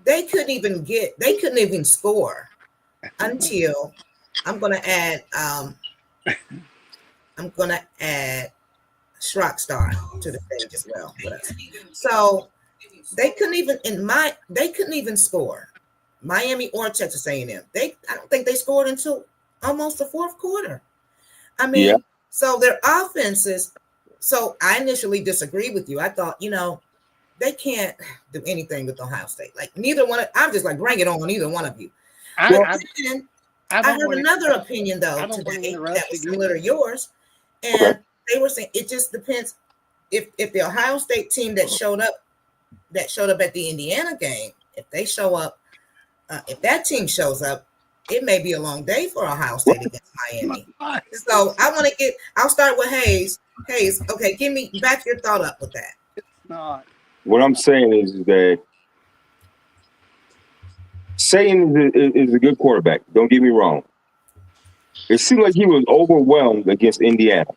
they couldn't even score until I'm gonna add Shrockstar to the page as well with us. So they couldn't even score. Miami or Texas A&M. I don't think they scored until almost the fourth quarter. I mean, yeah. So their offenses. So I initially disagreed with you. I thought, they can't do anything with Ohio State. Like neither one. I'm just like, bring it on, either one of you. I heard another opinion though today that was similar to yours, and they were saying it just depends if the Ohio State team that showed up at the Indiana game, if they show up, if that team shows up, it may be a long day for Ohio State against Miami. So I'll start with Hayes. Hayes, okay, give me back your thought up with that. It's not. What I'm saying is that Satan is a good quarterback. Don't get me wrong. It seemed like he was overwhelmed against Indiana.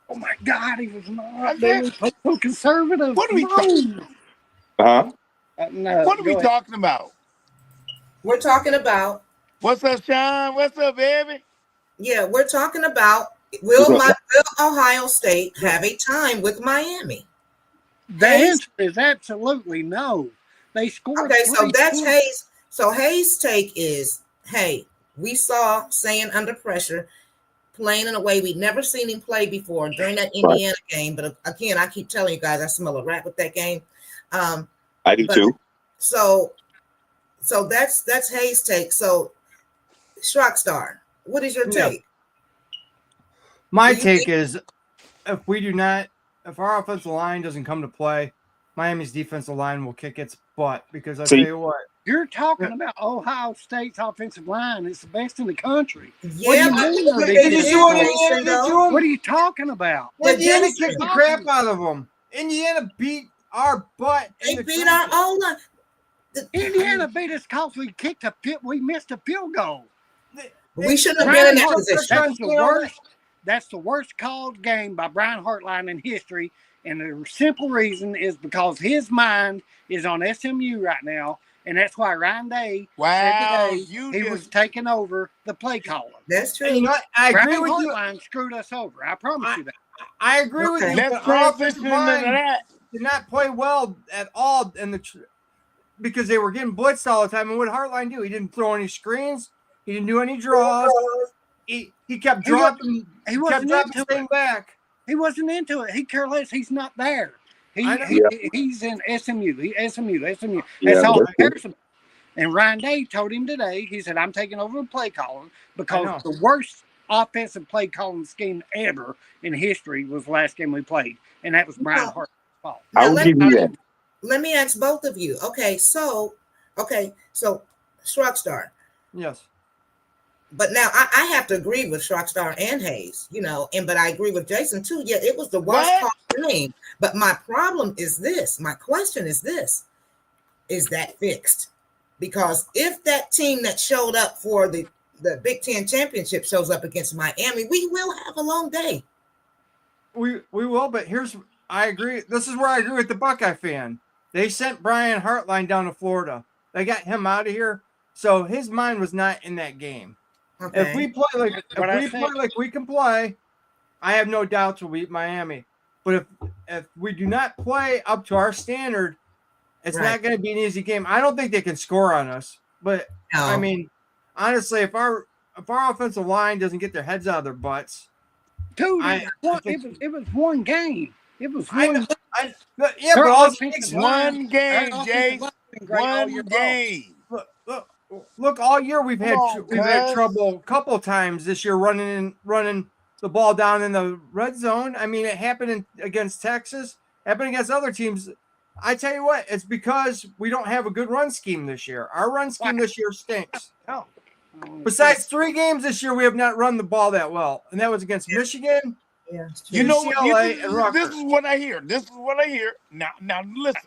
Oh my God, he was not. They were so conservative. What are we talking? Huh? No. What are we talking about? We're talking about. What's up, Sean? What's up, baby? Yeah, we're talking about will Ohio State have a time with Miami? The answer is absolutely no. They scored. Okay, so that's Hayes. So Hayes' take is, hey, we saw Saying under pressure, playing in a way we'd never seen him play before during that Indiana game. But again, I keep telling you guys, I smell a rat with that game. I do too. So that's Hayes' take. So Shrockstar, what is your take? My take is if our offensive line doesn't come to play, Miami's defensive line will kick its butt because I tell you what. You're talking about Ohio State's offensive line. It's the best in the country. Yeah, what are you talking about? Indiana kicked the crap out of them. Indiana beat our butt. They beat our own line. Indiana beat us because we missed a field goal. We shouldn't have been in that position. That's the worst called game by Brian Hartline in history. And the simple reason is because his mind is on SMU right now. And that's why Ryan Day said today he was taking over the play caller. That's true. And I agree Brian with Hartline screwed us over. I promise you that. I agree with you. Let's transition into that. Did not play well at all because they were getting blitzed all the time. And what did Hartline do? He didn't throw any screens. He didn't do any draws. He kept dropping. He kept dropping the thing back. He wasn't into it. He cared less. He's not there. He's in SMU. SMU. That's all he cares about. And Ryan Day told him today, he said, I'm taking over the play calling because the worst offensive play calling scheme ever in history was the last game we played. And that was Brian Hart's fault. I'll give you that. Let me ask both of you. Okay, so Shrockstar. Yes. But now I have to agree with Shrockstar and Hayes, but I agree with Jason too. Yeah, it was the worst game. But my problem is this. My question is this. Is that fixed? Because if that team that showed up for the Big Ten championship shows up against Miami, we will have a long day. We will, but I agree. This is where I agree with the Buckeye fan. They sent Brian Hartline down to Florida. They got him out of here. So his mind was not in that game. Okay. If we play like we can play, I have no doubts we'll beat Miami. But if we do not play up to our standard, it's not going to be an easy game. I don't think they can score on us. But I mean, honestly, if our offensive line doesn't get their heads out of their butts, dude, it was one game. It was one. But all one game, Jay. One game. Look, all year we've had trouble a couple of times this year running the ball down in the red zone. I mean, it happened against Texas, happened against other teams. I tell you what, it's because we don't have a good run scheme this year. Our run scheme this year stinks. Besides 3 games this year, we have not run the ball that well, and that was against Michigan. Yeah, UCLA and Rutgers. This is what I hear. Now listen.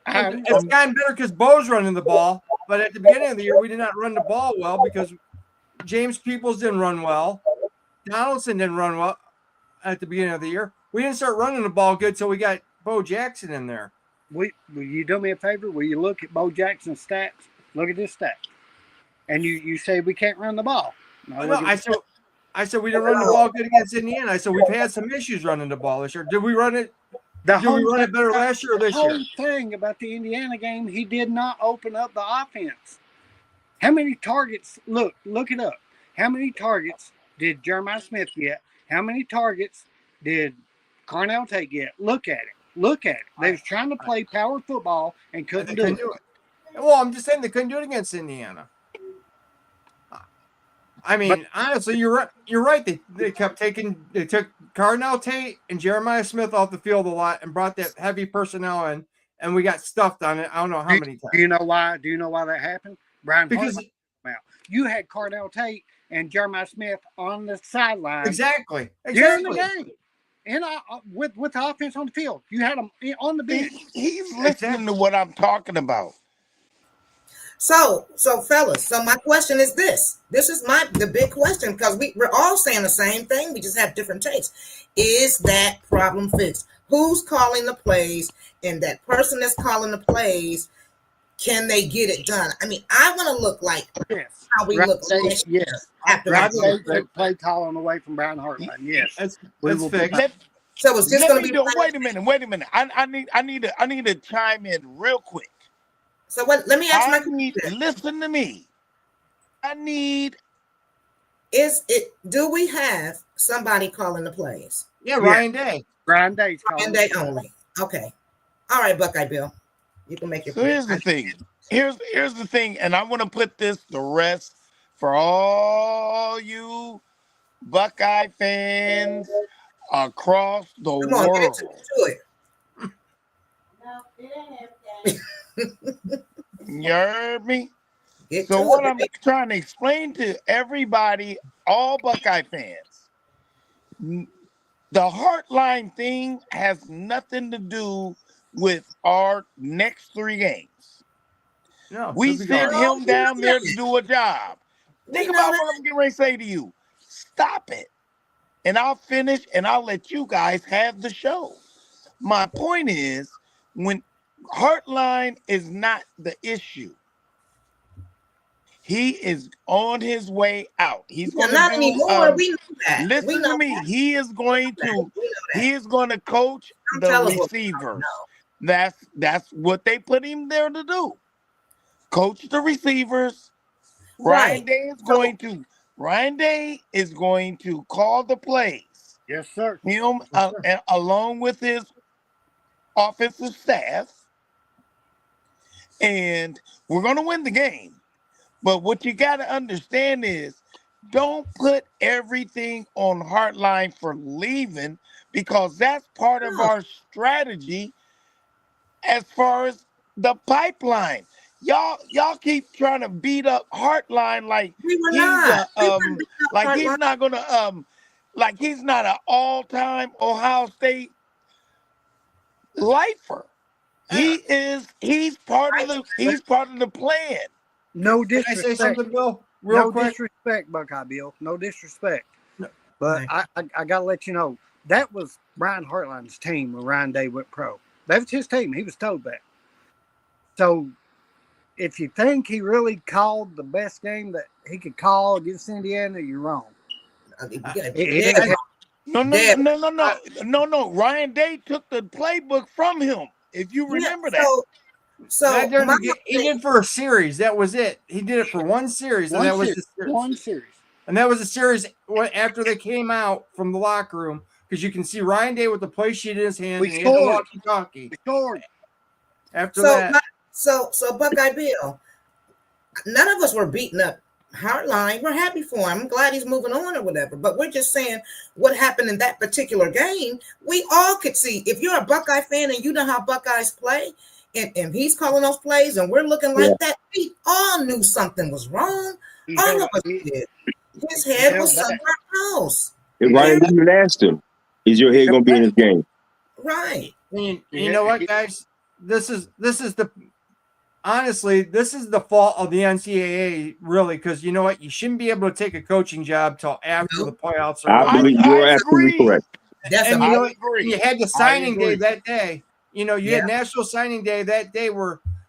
It's gotten better because Bo's running the ball. But at the beginning of the year, we did not run the ball well because James Peoples didn't run well. Donaldson didn't run well at the beginning of the year. We didn't start running the ball good, so we got Bo Jackson in there. Will you do me a favor? Will you look at Bo Jackson's stats? Look at his stats. And you say we can't run the ball. I said we didn't run the ball good against Indiana. I said we've had some issues running the ball this year. Did we run it? Did we run it better last year or this year? The whole thing about the Indiana game, he did not open up the offense. How many targets? Look it up. How many targets did Jeremiah Smith get? How many targets did Carnell Tate get? Look at it. They was trying to play power football and couldn't do it. Well, I'm just saying they couldn't do it against Indiana. I mean, honestly, you're right. They took Carnell Tate and Jeremiah Smith off the field a lot and brought that heavy personnel in, and we got stuffed on it. I don't know how many times. Do you know why? Do you know why that happened, Brian? Because you had Carnell Tate and Jeremiah Smith on the sideline. Exactly. During the game. And with the offense on the field, you had them on the bench. He's listening to what I'm talking about. So fellas, so my question is this. This is the big question because we're all saying the same thing. We just have different takes. Is that problem fixed? Who's calling the plays? And that person that's calling the plays, can they get it done? I mean, I want to look like how we look last year. Yes. After Play calling away from Brian Hartline. Yes. That's will fixed. So it's just going to be. Wait a minute. I need to chime in real quick. So what? Let me ask my question. Listen to me. Do we have somebody calling the plays? Yeah, Ryan Day. Ryan Day's calling. Ryan Day only. Okay. All right, Buckeye Bill. You can make your. So here's the thing. Here's the thing, and I want to put this to rest for all you Buckeye fans across the world. Get into it. You heard me? So what I'm trying to explain to everybody, all Buckeye fans, the Heartline thing has nothing to do with our next 3 games. No, we sent him down there to do a job. Think about what I'm getting ready to say to you. Stop it. And I'll finish and I'll let you guys have the show. My point is, when Heartline is not the issue, he is on his way out. He's going to do. We know that. Listen to me. That. He is going to coach the receivers. That's what they put him there to do. Coach the receivers. Right. Ryan Day is going to call the plays. Yes, sir. Him and along with his offensive staff. And we're going to win the game. But what you got to understand is, don't put everything on Heartline for leaving, because that's part of our strategy as far as the pipeline. Y'all keep trying to beat up Heartline like he's not an all-time Ohio State lifer. He's part of the plan. No disrespect. Can I say something, Bill? Disrespect, Buckeye Bill. No disrespect. No. But I got to let you know, that was Brian Hartline's team when Ryan Day went pro. That was his team. He was told that. So if you think he really called the best game that he could call against Indiana, you're wrong. No. Ryan Day took the playbook from him. If you remember that. So he did for a series. That was it. He did it for one series, and that was the series. One series. And that was a series after they came out from the locker room, because you can see Ryan Day with the play sheet in his hand. We scored. After that. So Buckeye Bill, none of us were beating up Heartline. We're happy for him. I'm glad he's moving on or whatever. But we're just saying what happened in that particular game. We all could see. If you're a Buckeye fan and you know how Buckeyes play, and he's calling those plays and we're looking like that, we all knew something was wrong. All of us did. His head was somewhere else. If Ryan didn't ask him, is your head going to be in this game? Right. You know what, guys? This is the fault of the NCAA, really, because you know what? You shouldn't be able to take a coaching job till after the playoffs are I believe you're absolutely correct. You had the signing day that day. You know, you had National Signing Day that day,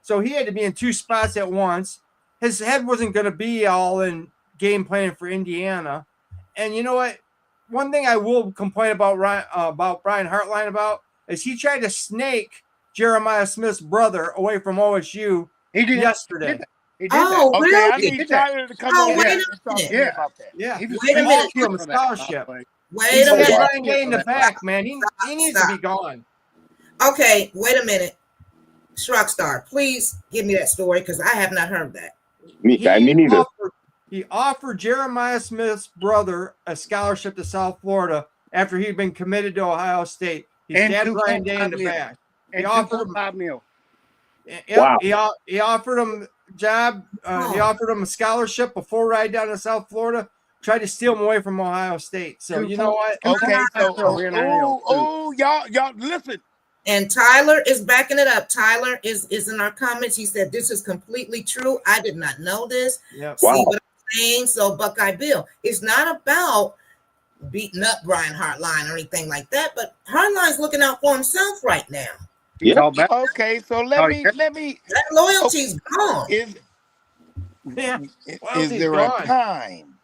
so he had to be in 2 spots at once. His head wasn't going to be all in game planning for Indiana. And you know what? One thing I will complain about Brian Hartline is he tried to snake Jeremiah Smith's brother away from OSU yesterday. He did that. Okay, really? I need Tyler to come over wait and talk to me about that. Yeah. Wait a minute. He a scholarship. Wait a minute. Ryan Day in the back, man. He needs to be gone. Okay, wait a minute. Shrockstar, please give me that story, because I have not heard that. Me neither. He offered Jeremiah Smith's brother a scholarship to South Florida after he'd been committed to Ohio State. He stabbed Ryan Day in the back. He offered him $5 million. Wow. He offered him a job. He offered him a scholarship before riding down to South Florida. Tried to steal him away from Ohio State. So you know what? Okay. So y'all listen. And Tyler is backing it up. Tyler is in our comments. He said, this is completely true. I did not know this. Yep. See Wow. what I'm saying? So Buckeye Bill, it's not about beating up Brian Hartline or anything like that, but Hartline's looking out for himself right now. He's Yeah. all back. Okay, so let me That loyalty's gone. Yeah. Is there a time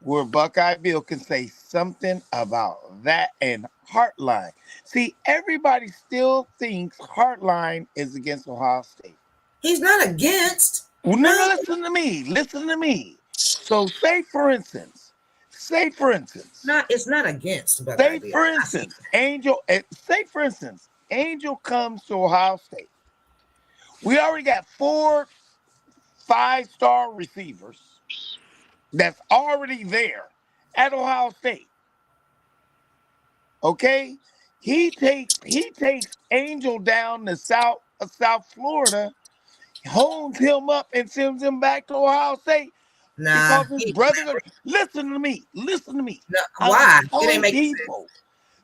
where Buckeye Bill can say something about that and Heartline? See, everybody still thinks Heartline is against Ohio State. He's not against. Well, no, listen to me. Listen to me. So say for instance, It's not against Buckeye say Bill. for instance, Angel comes to Ohio State. We already got 4 5-star receivers that's already there at Ohio State. Okay, he takes Angel down to South Florida, hones him up, and sends him back to Ohio State Nah. because his brother. Listen to me. No, I'm why? It telling ain't make people,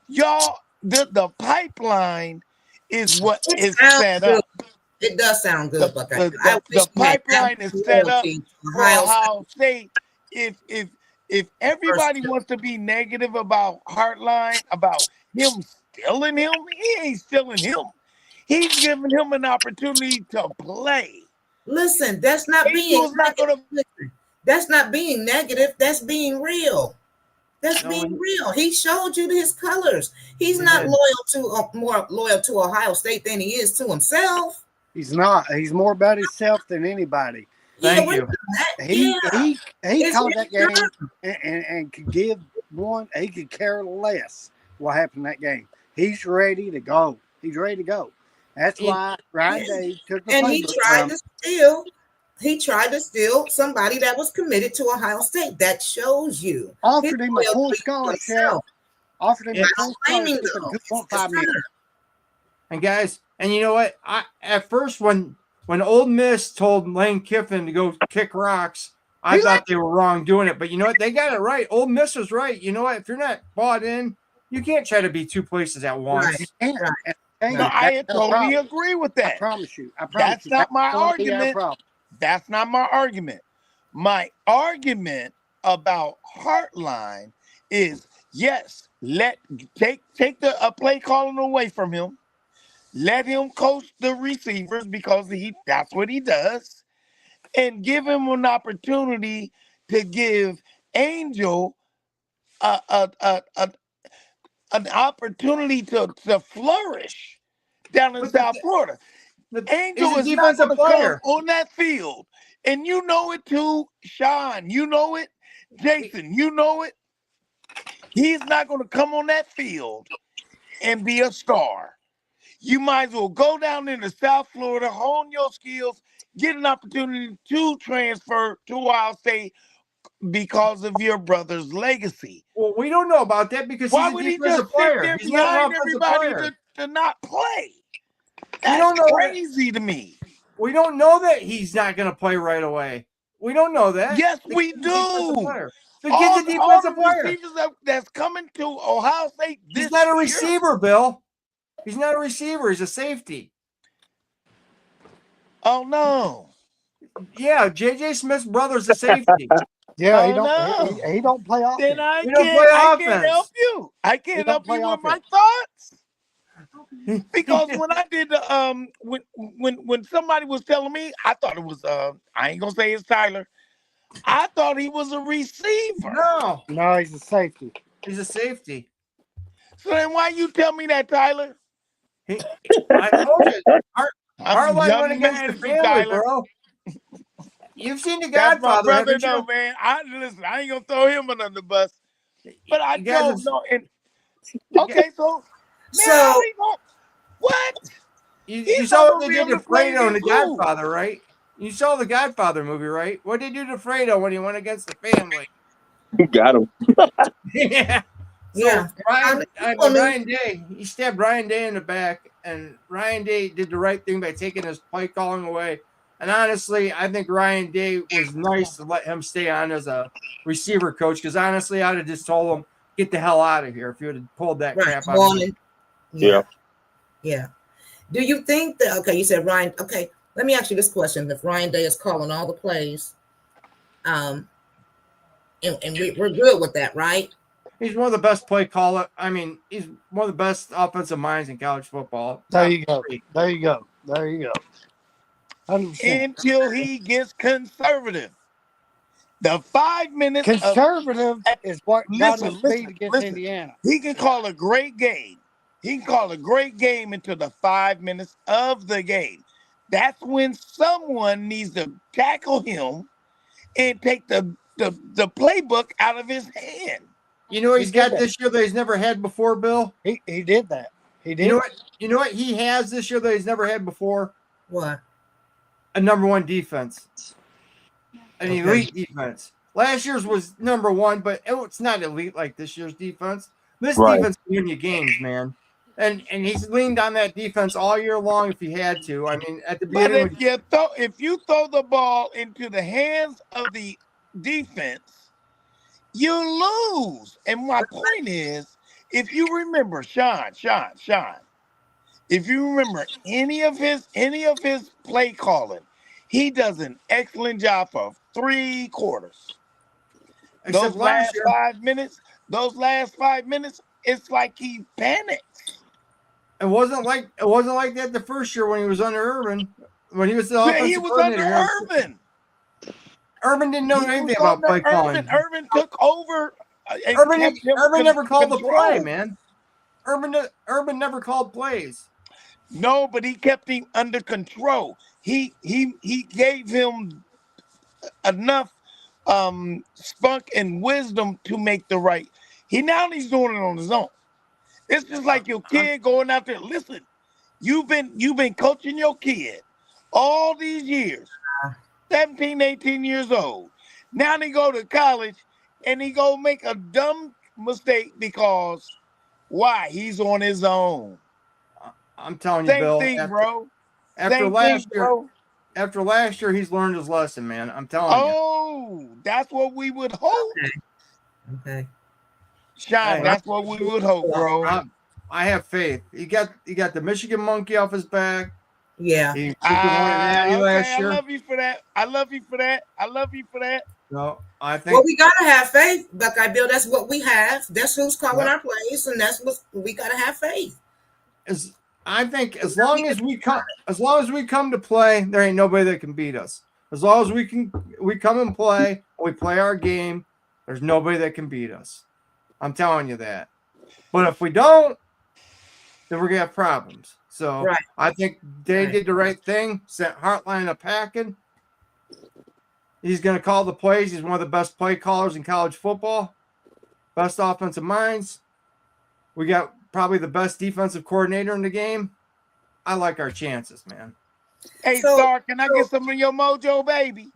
y'all, the pipeline is what It is sounds set good. up. It does sound good, Buckeye. The I wish the we had pipeline that is set up loyalty to for Ohio State. If everybody wants to be negative about Heartline, about him stealing him, he ain't stealing him. He's giving him an opportunity to play. Listen, that's not being Angel's not gonna. negative. That's not being negative. That's being real. That's being real. He showed you his colors. He's not more loyal to Ohio State than he is to himself. He's not. He's more about himself than anybody. Thank you. He called that game and could give one. He could care less what happened in that game. He's ready to go. That's why Ryan Day took the And he playbook tried from to steal. He tried to steal somebody that was committed to Ohio State. That shows you. offered his him a full loyalty to scholarship. himself. Offered him a full Blaming scholarship them. and $2.5 million. And guys, and you know what? At first when Ole Miss told Lane Kiffin to go kick rocks, I thought they were wrong doing it. But you know what? They got it right. Ole Miss was right. You know what? If you're not bought in, you can't try to be 2 places at once. Right. No, I totally agree with that. I promise you. That's not my gonna be our argument. problem. That's not my argument. My argument about Heartline is yes, take the play calling away from him. Let him coach the receivers because that's what he does, and give him an opportunity to give Angel an opportunity to flourish down in South Florida. Angel is not going to come on that field. And you know it too, Sean. You know it. Jason, you know it. He's not going to come on that field and be a star. You might as well go down into South Florida, hone your skills, get an opportunity to transfer to Ohio State because of your brother's legacy. Well, we don't know about that because why he's a would he defensive just player. sit there He's not behind an offensive everybody player. to not play? We don't That's know crazy to me. We don't know that he's not going to play right away. We don't know that. Yes, we kid's a do. defensive player. The all kid's a defensive the player. receivers that's coming to Ohio State this He's not a year. receiver, Bill. He's not a receiver. He's a safety. Oh no. Yeah, J.J. Smith's brother's a safety. Yeah, Oh, he don't play offense. Then I He don't play can't offense. help you. I can't help you with my thoughts. Because when I did the when somebody was telling me, I thought it was I ain't gonna say it's Tyler. I thought he was a receiver. No, he's a safety. He's a safety. So then why you tell me that, Tyler? I told you. Hartline went I'm against mad the at you, family, Tyler. bro. You've seen The That's my Godfather, brother, haven't though, you? man. Listen, I ain't gonna throw him under the bus. But I You guys don't know. And okay, so what? You saw what they did to Fredo in The Godfather, right? You saw the Godfather movie, right? What did they do to Fredo when he went against the family? Got him. Yeah. So Ryan Day, he stabbed Ryan Day in the back, and Ryan Day did the right thing by taking his play calling away. And honestly, I think Ryan Day was nice to let him stay on as a receiver coach, because honestly, I'd have just told him, get the hell out of here if you would have pulled that crap out of him. Yeah. Yeah. Do you think that, okay, you said Ryan, okay, let me ask you this question. If Ryan Day is calling all the plays, and we're good with that, right? He's one of the best play caller. I mean, he's one of the best offensive minds in college football. There Top you go. three. There you go. There you go. 100%. Until he gets conservative. The 5 minutes Conservative is what got us beat listen, against listen. Indiana. He can call a great game. He can call a great game into the 5 minutes of the game. That's when someone needs to tackle him and take the playbook out of his hand. You know what he's He did got that. this year that he's never had before, Bill? He did that. He did. You know what he has this year that he's never had before? What? A number one defense. An elite defense. Last year's was number one, but it's not elite like this year's defense. This defense can win you games, man. And he's leaned on that defense all year long if he had to. I mean, at the But beginning, if you throw the ball into the hands of the defense, you lose. And my point is, if you remember, Sean, if you remember any of his play calling, he does an excellent job for 3 quarters. except last year, those last 5 minutes, it's like he panics. it wasn't like that the first year when he was under Urban. When he was the offensive He was under coordinator. Urban. Urban didn't know anything about play calling. Urban took over. Urban never called the play, man. Urban never called plays. No, but he kept him under control. He gave him enough spunk and wisdom to make the right. He's doing it on his own. It's just like your kid going out there. Listen, you've been coaching your kid all these years, 17, 18 years old. Now they go to college and he go make a dumb mistake because why? He's on his own. I'm telling you, Bill. Bro. After last year, he's learned his lesson, man. I'm telling you. Oh, that's what we would hope. Okay. Sean, that's what we would hope, bro. I have faith. He got the Michigan monkey off his back. Yeah. He last year. I love you for that. No, I think. Well, we gotta have faith, Buckeye Bill. That's what we have. That's who's calling our plays, and that's what we gotta have faith. I think as long as we come to play, there ain't nobody that can beat us. As long as we come and play, we play our game. There's nobody that can beat us. I'm telling you that. But if we don't, then we're gonna have problems. So I think they did the right thing. Sent Hartline a packing. He's gonna call the plays. He's one of the best play callers in college football. Best offensive minds. We got probably the best defensive coordinator in the game. I like our chances, man. Hey, Star, can I get some of your mojo, baby?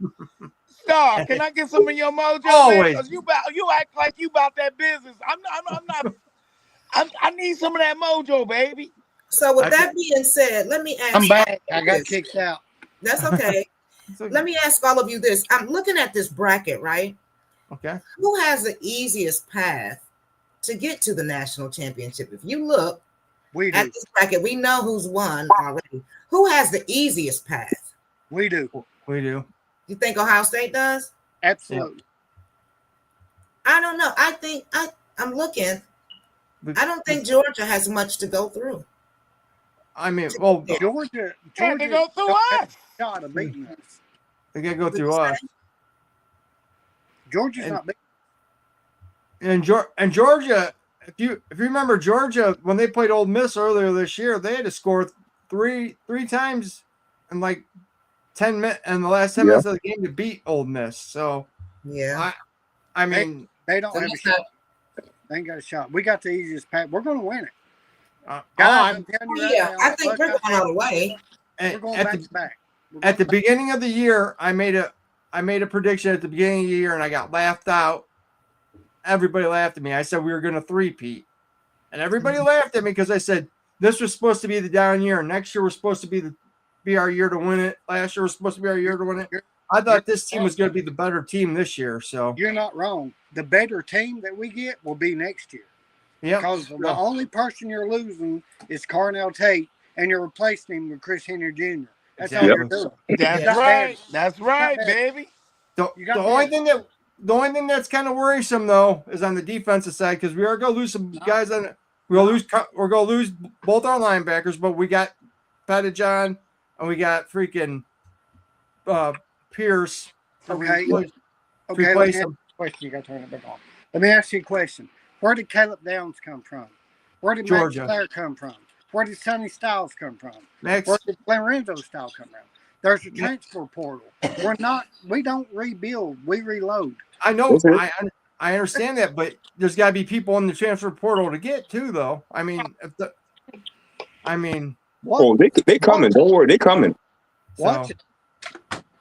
Star, can I get some of your mojo? Always. Because you act like you about that business. I'm not. I need some of that mojo, baby. So with that being said, let me ask. I'm back. I got kicked out. That's okay. Let me ask all of you this. I'm looking at this bracket, right? Okay. Who has the easiest path to get to the national championship? If you look at this bracket, we know who's won already. Who has the easiest path? We do. You think Ohio State does? Absolutely. I don't know. I think I'm looking. I don't think Georgia has much to go through. I mean, well, Georgia they go through us. Shot of beating us. They gotta go through us. Georgia's not big. And Georgia, if you remember Georgia when they played Ole Miss earlier this year, they had to score three times in like 10 minutes in the last 10 minutes of the game to beat Ole Miss. So I mean they don't have a shot. They ain't got a shot. We got the easiest path. We're going to win it. I think we're going all the way. We're going back to back. At the beginning of the year, I made a prediction at the beginning of the year, and I got laughed out. Everybody laughed at me. I said we were going to three-peat, and everybody laughed at me because I said this was supposed to be the down year. Next year was supposed to be our year to win it. Last year was supposed to be our year to win it. I thought this team was going to be the better team this year. So you're not wrong. The better team that we get will be next year. Yeah. Because the only person you're losing is Carnell Tate, and you're replacing him with Chris Henry Jr. That's all you're doing. That's Yeah. right. That's right, baby. The only thing that's kind of worrisome though is on the defensive side, because we are going to lose some guys on. We're going to lose both our linebackers, but we got Pettijohn and we got freaking Pierce to replace him. Question, you got to turn it back on. Let me ask you a question. Where did Caleb Downs come from? Where did Georgia. Max Clare come from? Where did Sonny Styles come from? Max, Where did Lorenzo Styles come from? There's a transfer portal. We don't rebuild, we reload. I know, I understand that, but there's got to be people in the transfer portal to get too, though. I mean, Oh, they coming. Don't worry, they coming. Watch it.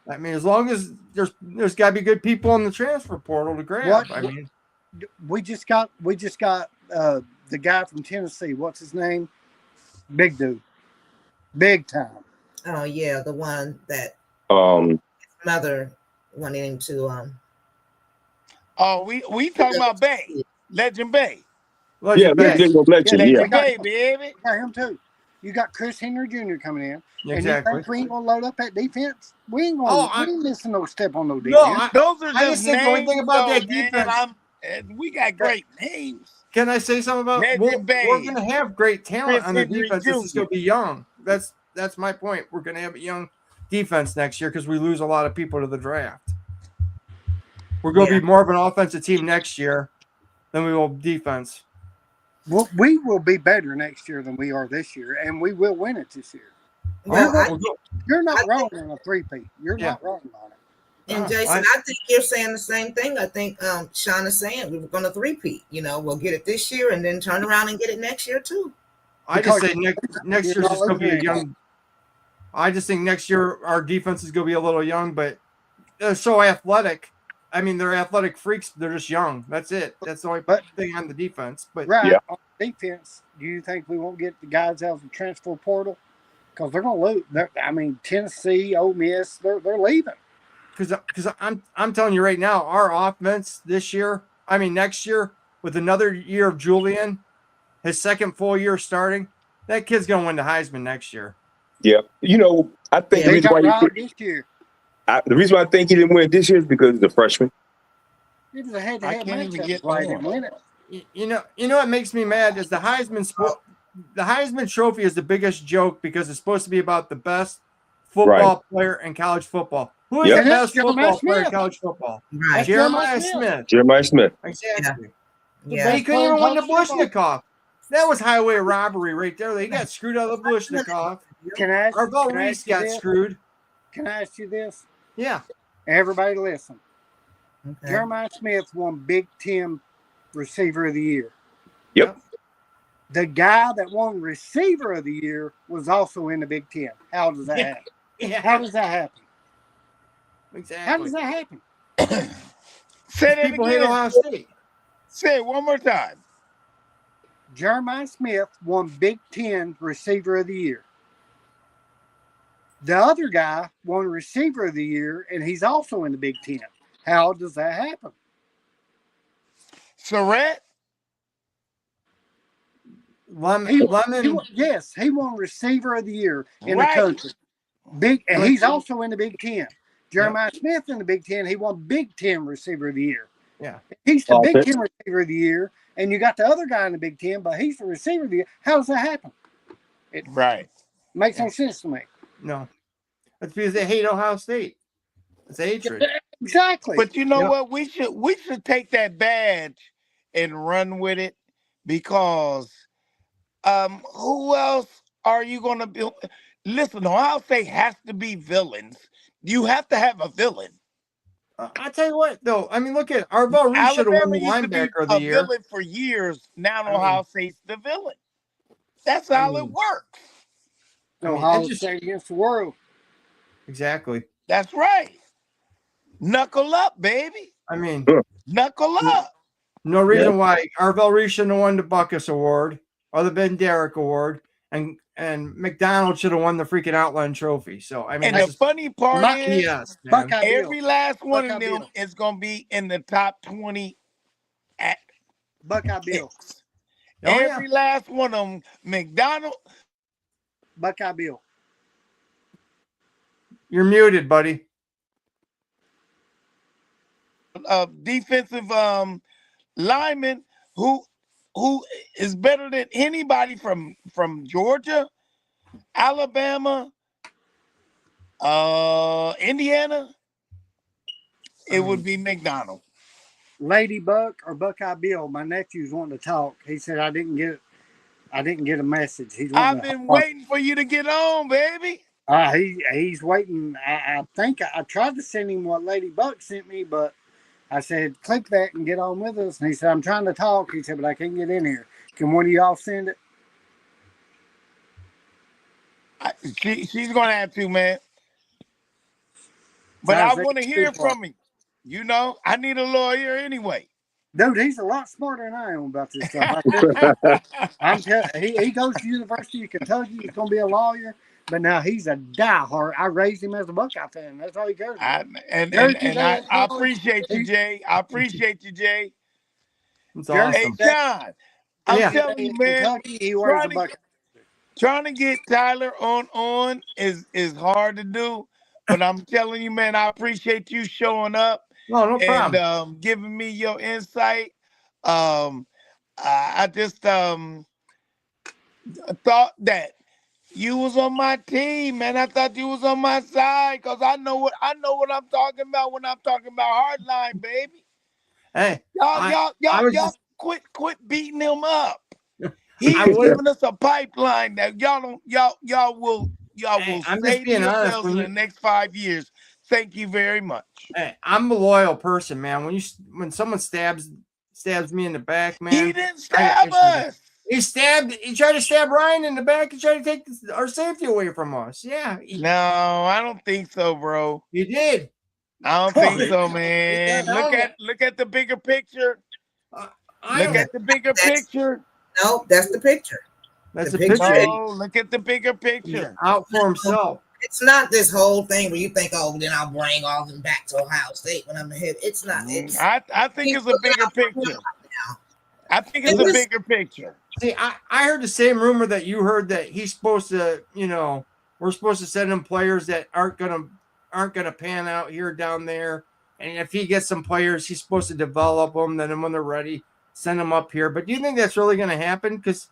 I mean, as long as there's got to be good people in the transfer portal to grab. I mean, we just got the guy from Tennessee. What's his name? Big dude, big time. Oh yeah, the one that mother wanted him to Oh, we talking about Bay, Legend Bay. Legend, Legend Yeah. Bay, baby. You got him too. You got Chris Henry Jr. coming in. Exactly. And you think we ain't gonna load up that defense? We ain't missing no step on no defense. No, those are I just just think the only names, thing about though, that defense. and we got great names. Can I say something about? We're going to have great talent on the defense. This is going to be young. That's my point. We're going to have a young defense next year because we lose a lot of people to the draft. We're going to be more of an offensive team next year than we will defense. Well, we will be better next year than we are this year, and we will win it this year. well, You're not wrong on a three-peat. You're not wrong on it. and Jason, I think you're saying the same thing. I think Sean is saying we were going to three-peat. We'll get it this year and then turn around and get it next year too. I just say next year's just going to be a young. I just think next year our defense is going to be a little young, but they're so athletic. I mean, they're athletic freaks. They're just young. That's it. That's the only thing on the defense. But on defense, do you think we won't get the guys out of the transfer portal? Because they're going to lose. Tennessee, Ole Miss, they're leaving. Because I'm telling you right now, our offense next year, with another year of Julian, his second full year starting, that kid's going to win the Heisman next year. Yeah. I think They got robbed this year. the reason why I think he didn't win it this year is because he's a freshman. It was a head-to-head I can't even matchup. get Why on. didn't win it? You know what makes me mad is the Heisman Trophy is the biggest joke because it's supposed to be about the best football player in college football. Who is the best football player in college football? Right. Jeremiah Smith. Jeremiah Smith. Exactly. Yeah. He couldn't even win the Bushnikov. That was highway robbery right there. They got screwed out of the Bushnikov. Arvell Reese got screwed. Can I ask you this? Yeah. Everybody listen. Okay. Jeremiah Smith won Big Ten Receiver of the Year. Yep. The guy that won Receiver of the Year was also in the Big Ten. How does that happen? Yeah. How does that happen? Exactly. How does that happen? Say that People hate again. Ohio State. Say it one more time. Jeremiah Smith won Big Ten Receiver of the Year. The other guy won Receiver of the Year, and he's also in the Big Ten. How does that happen? Surratt? Yes, he won Receiver of the Year in the country. And he's also in the Big Ten. Jeremiah Smith in the Big Ten, he won Big Ten Receiver of the Year. Yeah. He's the Big Ten Receiver of the Year, and you got the other guy in the Big Ten, but he's the Receiver of the Year. How does that happen? It makes no sense to me. No. That's because they hate Ohio State. It's hatred. Exactly. But you know what? We should take that badge and run with it because who else are you going to be? Listen, Ohio State has to be villains. You have to have a villain. I tell you what, though. I mean, look at Arvell Reese should have won the linebacker of the year. Villain for years. Now Ohio State's the villain. That's how it works. Ohio State against the world. Exactly. That's right. Knuckle up, baby. I mean, knuckle up. No reason why Arvell Reese shouldn't have won the Buckus Award or the Ben Derrick Award, and McDonald should have won the freaking Outland Trophy. So I mean, and the funny part is, every last one of them is going to be in the top 20 at Buckeye Bill. Oh, yeah. Every last one of them. McDonald. Buckeye Bill. You're muted, buddy. Defensive lineman who is better than anybody from Georgia, Alabama, Indiana. It would be McDonald. Lady Buck or Buckeye Bill. My nephew's wanting to talk. He said I didn't get a message. I've been waiting for you to get on, baby. He's waiting. I think I tried to send him what Lady Buck sent me, but I said click that and get on with us. And he said I'm trying to talk. He said, but I can't get in here. Can one of y'all send it? She's gonna have to, man. But I want to hear from him. You know, I need a lawyer anyway. Dude, he's a lot smarter than I am about this stuff. He goes to University of Kentucky. He's going to be a lawyer, but now he's a diehard. I raised him as a Buckeye fan. That's all he cares about. I appreciate you, Jay. I appreciate you, Jay. That's awesome. Hey, John, I'm telling you, man. Kentucky, he wears a Buckeye. Trying to get Tyler on is hard to do, but I'm telling you, man, I appreciate you showing up. No problem. And giving me your insight. I just thought that you was on my team, man. I thought you was on my side because I know what I'm talking about when I'm talking about hardline, baby. Hey, y'all quit beating him up. He's giving us a pipeline that y'all will save yourselves in the next 5 years. Thank you very much. Hey, I'm a loyal person, man. When someone stabs me in the back, man. He didn't stab us. He tried to stab Ryan in the back and tried to take our safety away from us. Yeah. No, I don't think so, bro. You did. I don't think so, man. Look at the bigger picture. Look at the bigger picture. No, that's the picture. That's the picture. No, look at the bigger picture. He's out for himself. It's not this whole thing where you think, oh, then I'll bring all of them back to Ohio State when I'm ahead. It's not. I think it's a bigger picture. I think it's a bigger picture. See, I heard the same rumor that you heard, that he's supposed to, we're supposed to send him players that aren't gonna pan out here, down there. And if he gets some players, he's supposed to develop them. Then when they're ready, send them up here. But do you think that's really going to happen? Because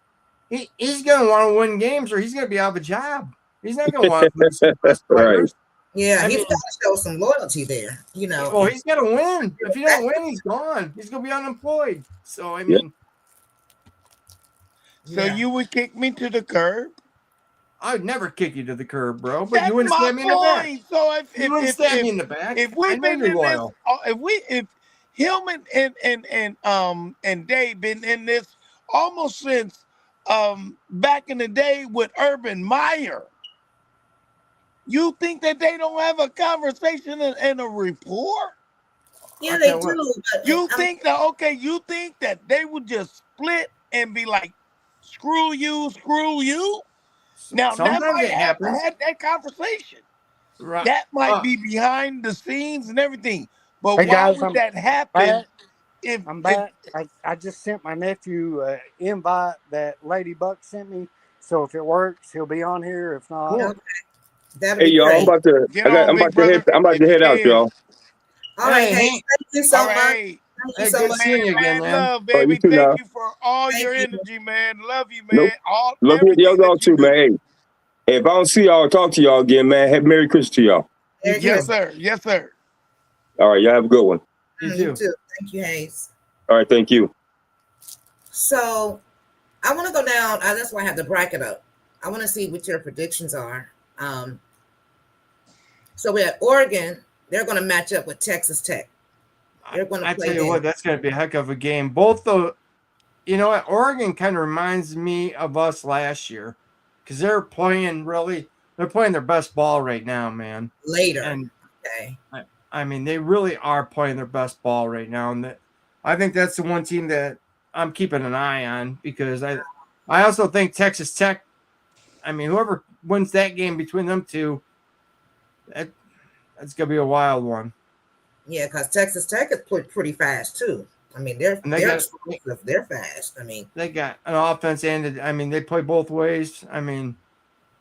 he's going to want to win games, or he's going to be out of a job. He's not going to want to lose some best players. Yeah, he's got to show some loyalty there, Well, he's got to win. If he don't win, he's gone. He's going to be unemployed. So, I mean. So you would kick me to the curb? I'd never kick you to the curb, bro. But you wouldn't stab me in the back. So you wouldn't stab me in the back. If we've been in this, if Hillman and Dave been in this almost since back in the day with Urban Meyer, you think that they don't have a conversation and a rapport? Yeah, they do. You think that they would just split and be like, screw you? Now that might have had that conversation. Right. That might be behind the scenes and everything. But why would that happen? I'm back. I just sent my nephew an invite that Lady Buck sent me. So if it works, he'll be on here. If not, cool. Hey y'all, I'm about to head out, y'all. All right, hey, thank you so much. Hey, good seeing you again, man. Love, baby. Thank you for all your energy, man. Love you, man. Love y'all too, man. Hey, if I don't see y'all, talk to y'all again, man. Have Merry Christmas to y'all. Yes, sir. Yes, sir. All right, y'all have a good one. You too. Thank you, Hayes. All right, thank you. So I want to go down. That's why I have the bracket up. I want to see what your predictions are. So we had Oregon. They're going to match up with Texas Tech. They're going to play. I tell you what, that's going to be a heck of a game. Oregon kind of reminds me of us last year, because they're playing their best ball right now, man. Later. And I mean, they really are playing their best ball right now. And I think that's the one team that I'm keeping an eye on, because I also think Texas Tech, I mean, whoever wins that game between them two, that's going to be a wild one. Yeah, because Texas Tech is pretty fast, too. I mean, they're And they got explosive. They're fast. I mean, they got an offense and I mean they play both ways. I mean,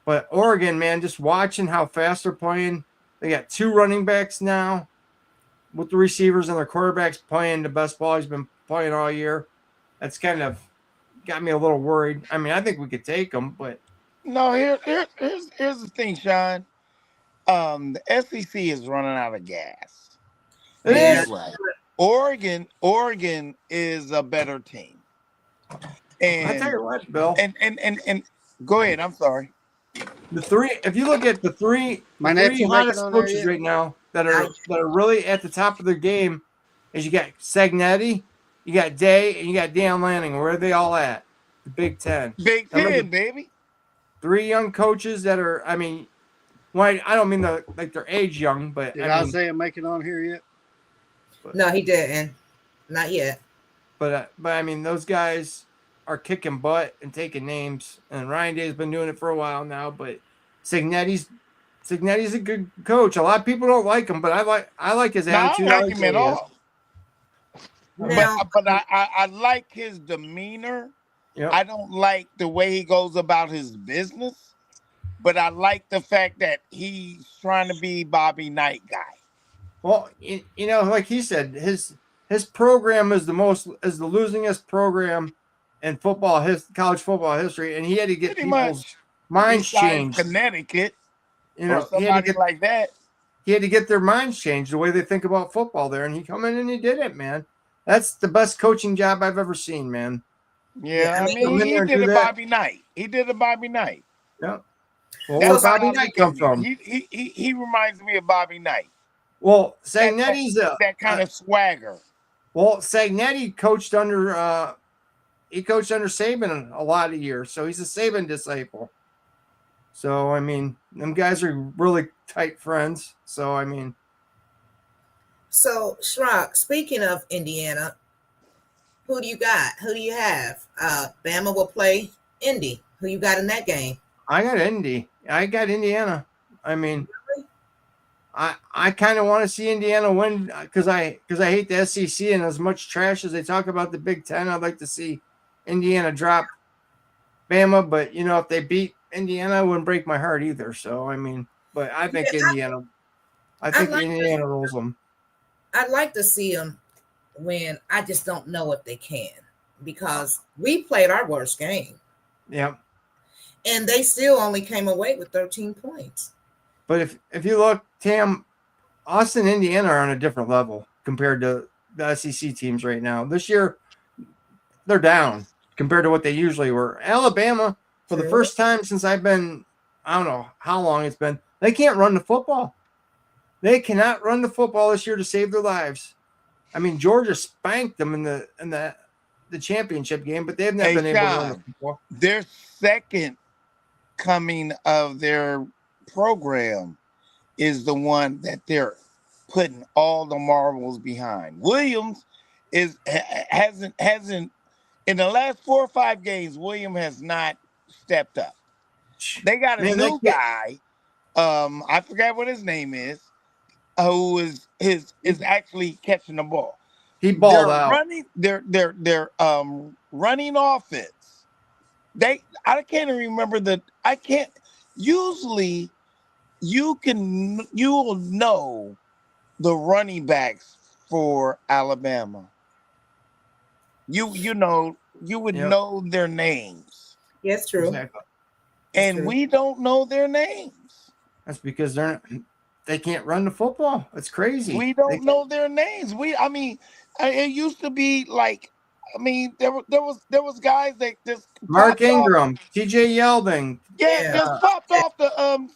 but Oregon, man, just watching how fast they're playing. They got 2 running backs now with the receivers and their quarterbacks playing the best ball he's been playing all year. That's kind of got me a little worried. I mean, I think we could take them, but No, here's the thing, Sean. The SEC is running out of gas. it And is. you're right. Oregon is a better team. I tell And you what, Bill. and go ahead. I'm sorry. The 3, if you look at the three hottest coaches right now that are really at the top of their game, is you got Sagnetti, you got Day, and you got Dan Lanning. Where are they all at? The Big Ten. Big Ten, baby. 3 young coaches that are. I mean, why? I don't mean their age young, but Did Isaiah make it on here yet? no, he didn't. Not yet. But I mean, those guys are kicking butt and taking names. And Ryan Day's been doing it for a while now. But Signetti's a good coach. A lot of people don't like him, but I like his attitude. I don't like him at all. Now, But I like his demeanor. Yep. I don't like the way he goes about his business, but I like the fact that he's trying to be Bobby Knight guy. Well, you know, like he said, his program is the losingest program in college football history, and he had to get Pretty people's much. minds Besides changed. Connecticut, You know, or somebody like that. he had to get their minds changed the way they think about football there, and he come in and he did it, man. That's the best coaching job I've ever seen, man. Yeah, I mean, he did a Bobby Knight. He did a Bobby Knight. Yeah. Well, That's where how Bobby I Knight look come at from? him. He reminds me of Bobby Knight. Well, Sagnetti's that kind of swagger. Well, Sagnetti coached under Saban a lot of years, so he's a Saban disciple. So I mean, them guys are really tight friends. So I mean, so Shrock, speaking of Indiana, who do you got? Who do you have? Bama will play Indy. Who you got in that game? I got Indy. I got Indiana. I mean, I kind of want to see Indiana win because I hate the SEC, and as much trash as they talk about the Big Ten, I'd like to see Indiana drop Bama. But you know, if they beat Indiana, it wouldn't break my heart either. So I mean, but I think Indiana rolls them. I'd like to see them win. I just don't know if they can because we played our worst game. Yeah. And they still only came away with 13 points. But if you look, Tam, Austin, Indiana are on a different level compared to the SEC teams right now. This year, they're down compared to what they usually were. Alabama, for the first time since I've been, I don't know how long it's been, they can't run the football. They cannot run the football this year to save their lives. I mean, Georgia spanked them in the championship game, but they've never been able to run the football. Their second coming of their program is the one that they're putting all the marbles behind. Williams hasn't in the last 4 or 5 games. William has not stepped up. They got a new guy. I forgot what his name is. Who is actually catching the ball? He balled out. They're running offense. I can't even remember usually you will know the running backs for Alabama. You would know their names. Yes, true. Exactly. And we don't know their names. That's because they can't run the football. It's crazy. We don't know their names. It used to be like, there was guys that just Mark Ingram, TJ Yeldon. Just popped off the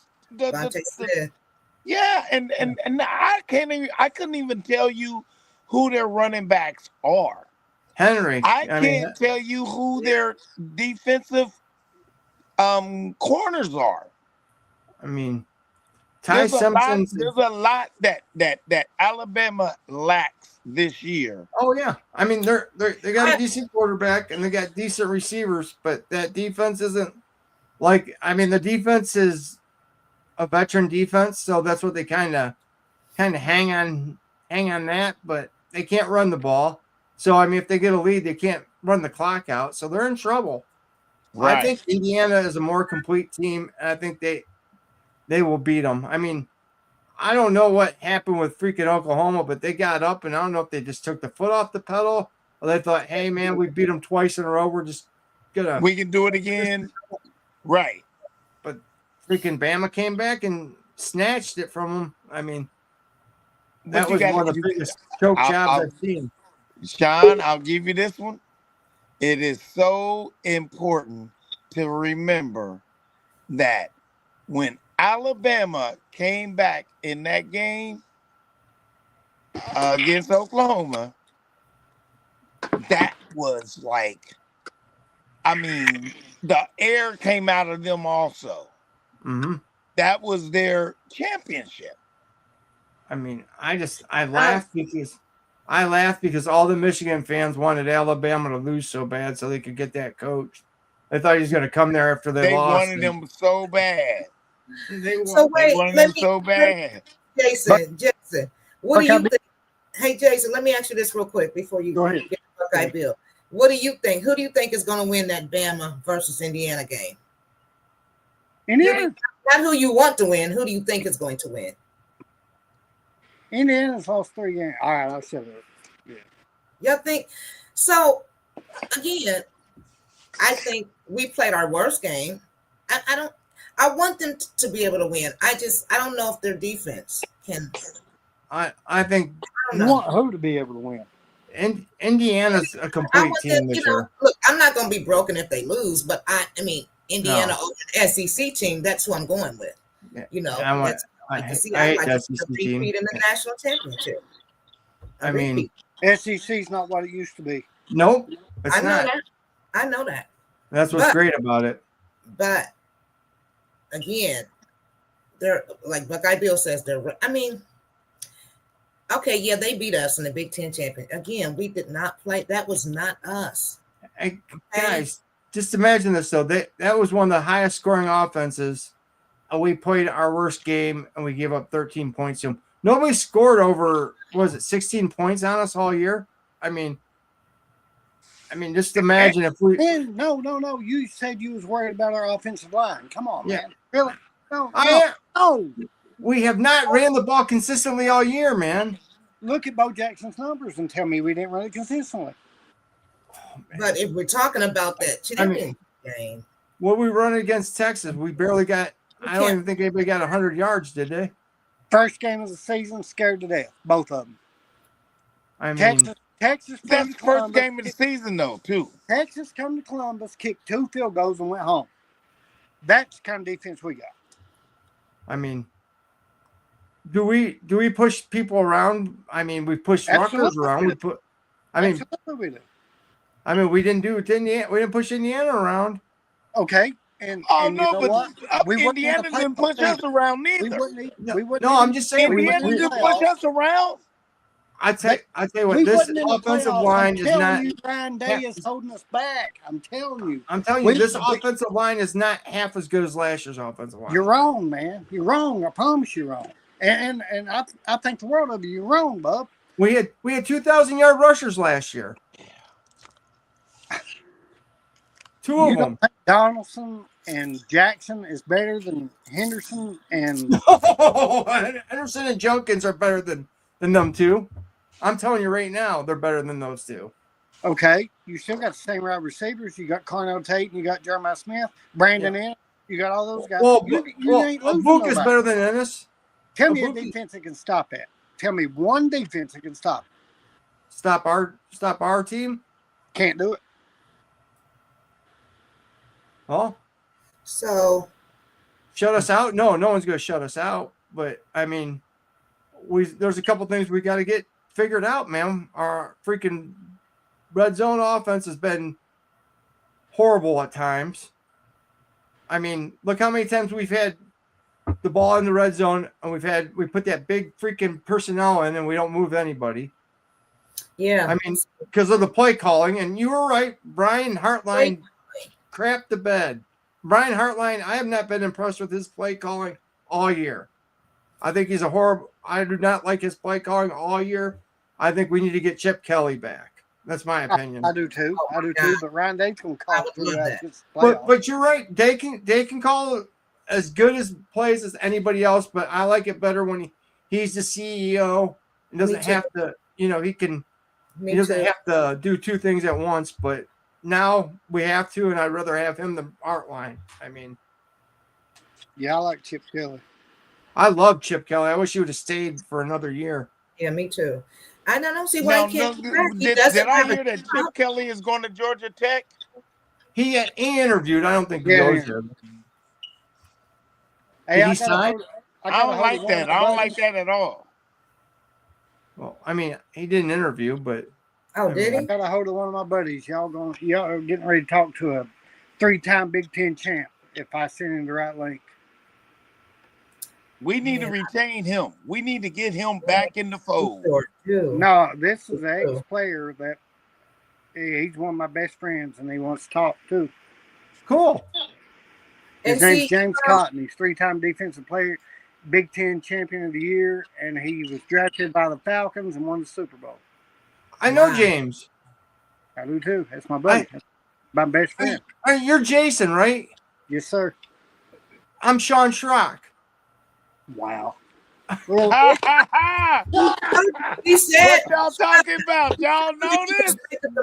and I couldn't even tell you who their running backs are. Henry. I can't tell you who their defensive corners are. I mean, there's a lot that Alabama lacks this year. Oh yeah, I mean they got a decent quarterback and they got decent receivers, but that defense isn't the defense is a veteran defense, so that's what they kind of hang on that, but they can't run the ball. So I mean, if they get a lead, they can't run the clock out, so they're in trouble. Right. I think Indiana is a more complete team, and I think they will beat them. I mean, I don't know what happened with freaking Oklahoma, but they got up, and I don't know if they just took the foot off the pedal or they thought, hey, man, we beat them twice in a row. We're just going to. We can do it again. Right. But freaking Bama came back and snatched it from them. I mean, that was one of the biggest choke jobs I've seen. Sean, I'll give you this one. It is so important to remember that when Alabama came back in that game against Oklahoma, that was like, I mean, the air came out of them also. Mm-hmm. That was their championship. I mean, I laughed because all the Michigan fans wanted Alabama to lose so bad so they could get that coach. They thought he was going to come there after they lost. They wanted him so bad. So wait, let me, so bad. Jason, what do you think? Hey, Jason, let me ask you this real quick before you go ahead. Get Buckeye Bill. What do you think? Who do you think is going to win that Bama versus Indiana game? Indiana. Not who you want to win. Who do you think is going to win? Indiana's lost 3 games. All right, I'll shut up. Yeah. Y'all think? So, again, I think we played our worst game. I want them to be able to win. I don't know if their defense can. I think you want who to be able to win. Indiana's a complete team this year. Look, I'm not going to be broken if they lose, but I mean, Indiana over an SEC team. That's who I'm going with. Yeah. You know, I like that SEC to team. repeat in the national championship. I mean, SEC's not what it used to be. Nope, it's not. I know that. That's what's great about it. But again, they're like Buckeye Bill says. I mean, okay, yeah, they beat us in the Big Ten champion. Again, we did not play. That was not us. Hey, guys, just imagine this though. That was one of the highest scoring offenses. We played our worst game and we gave up 13 points to them. Nobody scored over, what was it, 16 points on us all year? I mean, just imagine if we. Man, no. You said you was worried about our offensive line. Come on, man. Really? No. We have not ran the ball consistently all year, man. Look at Bo Jackson's numbers and tell me we didn't run it consistently. But if we're talking about that champion game, what we run against Texas, we barely got. I don't even think anybody got 100 yards, did they? First game of the season, scared to death, both of them. I mean, Texas. That's the first game of the season, though, too. Texas come to Columbus, kicked 2 field goals, and went home. That's the kind of defense we got. I mean, do we push people around? I mean, we pushed Rutgers around. Absolutely we do. I mean, we didn't do it. We didn't push Indiana around. Okay. And you know what? Indiana didn't push us around neither. I'm just saying Indiana didn't push us around. I tell you what, this offensive line is not. Ryan Day is holding us back. I'm telling you. I'm telling you, this offensive line is not half as good as last year's offensive line. You're wrong, man. You're wrong. I promise you're wrong. And I think the world of you. You're wrong, bub. We had 2,000-yard rushers last year. Two of them. Donaldson and Jackson is better than Henderson and. No, Henderson and Junkins are better than them two. I'm telling you right now, they're better than those two. Okay, you still got the same wide receivers. You got Carnell Tate and you got Jeremiah Smith, Brandon Ennis. You got all those guys. Well, Book is better than Ennis. Tell me a defense that can stop that. Tell me one defense that can stop it. Stop our team? Can't do it. Oh, so shut us out? No one's going to shut us out. But I mean, there's a couple things we got to get figured out, man. Our freaking red zone offense has been horrible at times. I mean, look how many times we've had the ball in the red zone and we put that big freaking personnel in and we don't move anybody. Yeah. I mean, because of the play calling. And you were right. Brian Hartline crapped the bed. Brian Hartline, I have not been impressed with his play calling all year. I think I do not like his play calling all year. I think we need to get Chip Kelly back. That's my opinion. I do too. I do too. But Ryan Dave's gonna I call would throughout love that. this playoff. But you're right. They can call as good as plays as anybody else. But I like it better when he's the CEO and doesn't have to. You know, he doesn't have to do two things at once. But now we have to, and I'd rather have him than Art Line. I mean, yeah, I like Chip Kelly. I love Chip Kelly. I wish he would have stayed for another year. Yeah, me too. I don't see why he can't come back. He Did doesn't I have hear that Chip Kelly is going to Georgia Tech? He interviewed. I don't think he goes there. Hey, Did he sign? I don't like that. I don't like that at all. Well, I mean, he did an interview, but did he? I got a hold of one of my buddies. Y'all are getting ready to talk to a 3-time Big Ten champ. If I send him the right link, we need to retain him. We need to get him back in the fold. No, this is an ex-player that he's one of my best friends, and he wants to talk too. Cool. His name's James Cotton. He's 3-time defensive player, Big Ten champion of the year, and he was drafted by the Falcons and won the Super Bowl. I know James. I do too. That's my buddy. That's my best friend. You're Jason, right? Yes, sir. I'm Sean Schrock. Wow. He said, what y'all talking about? Y'all know this?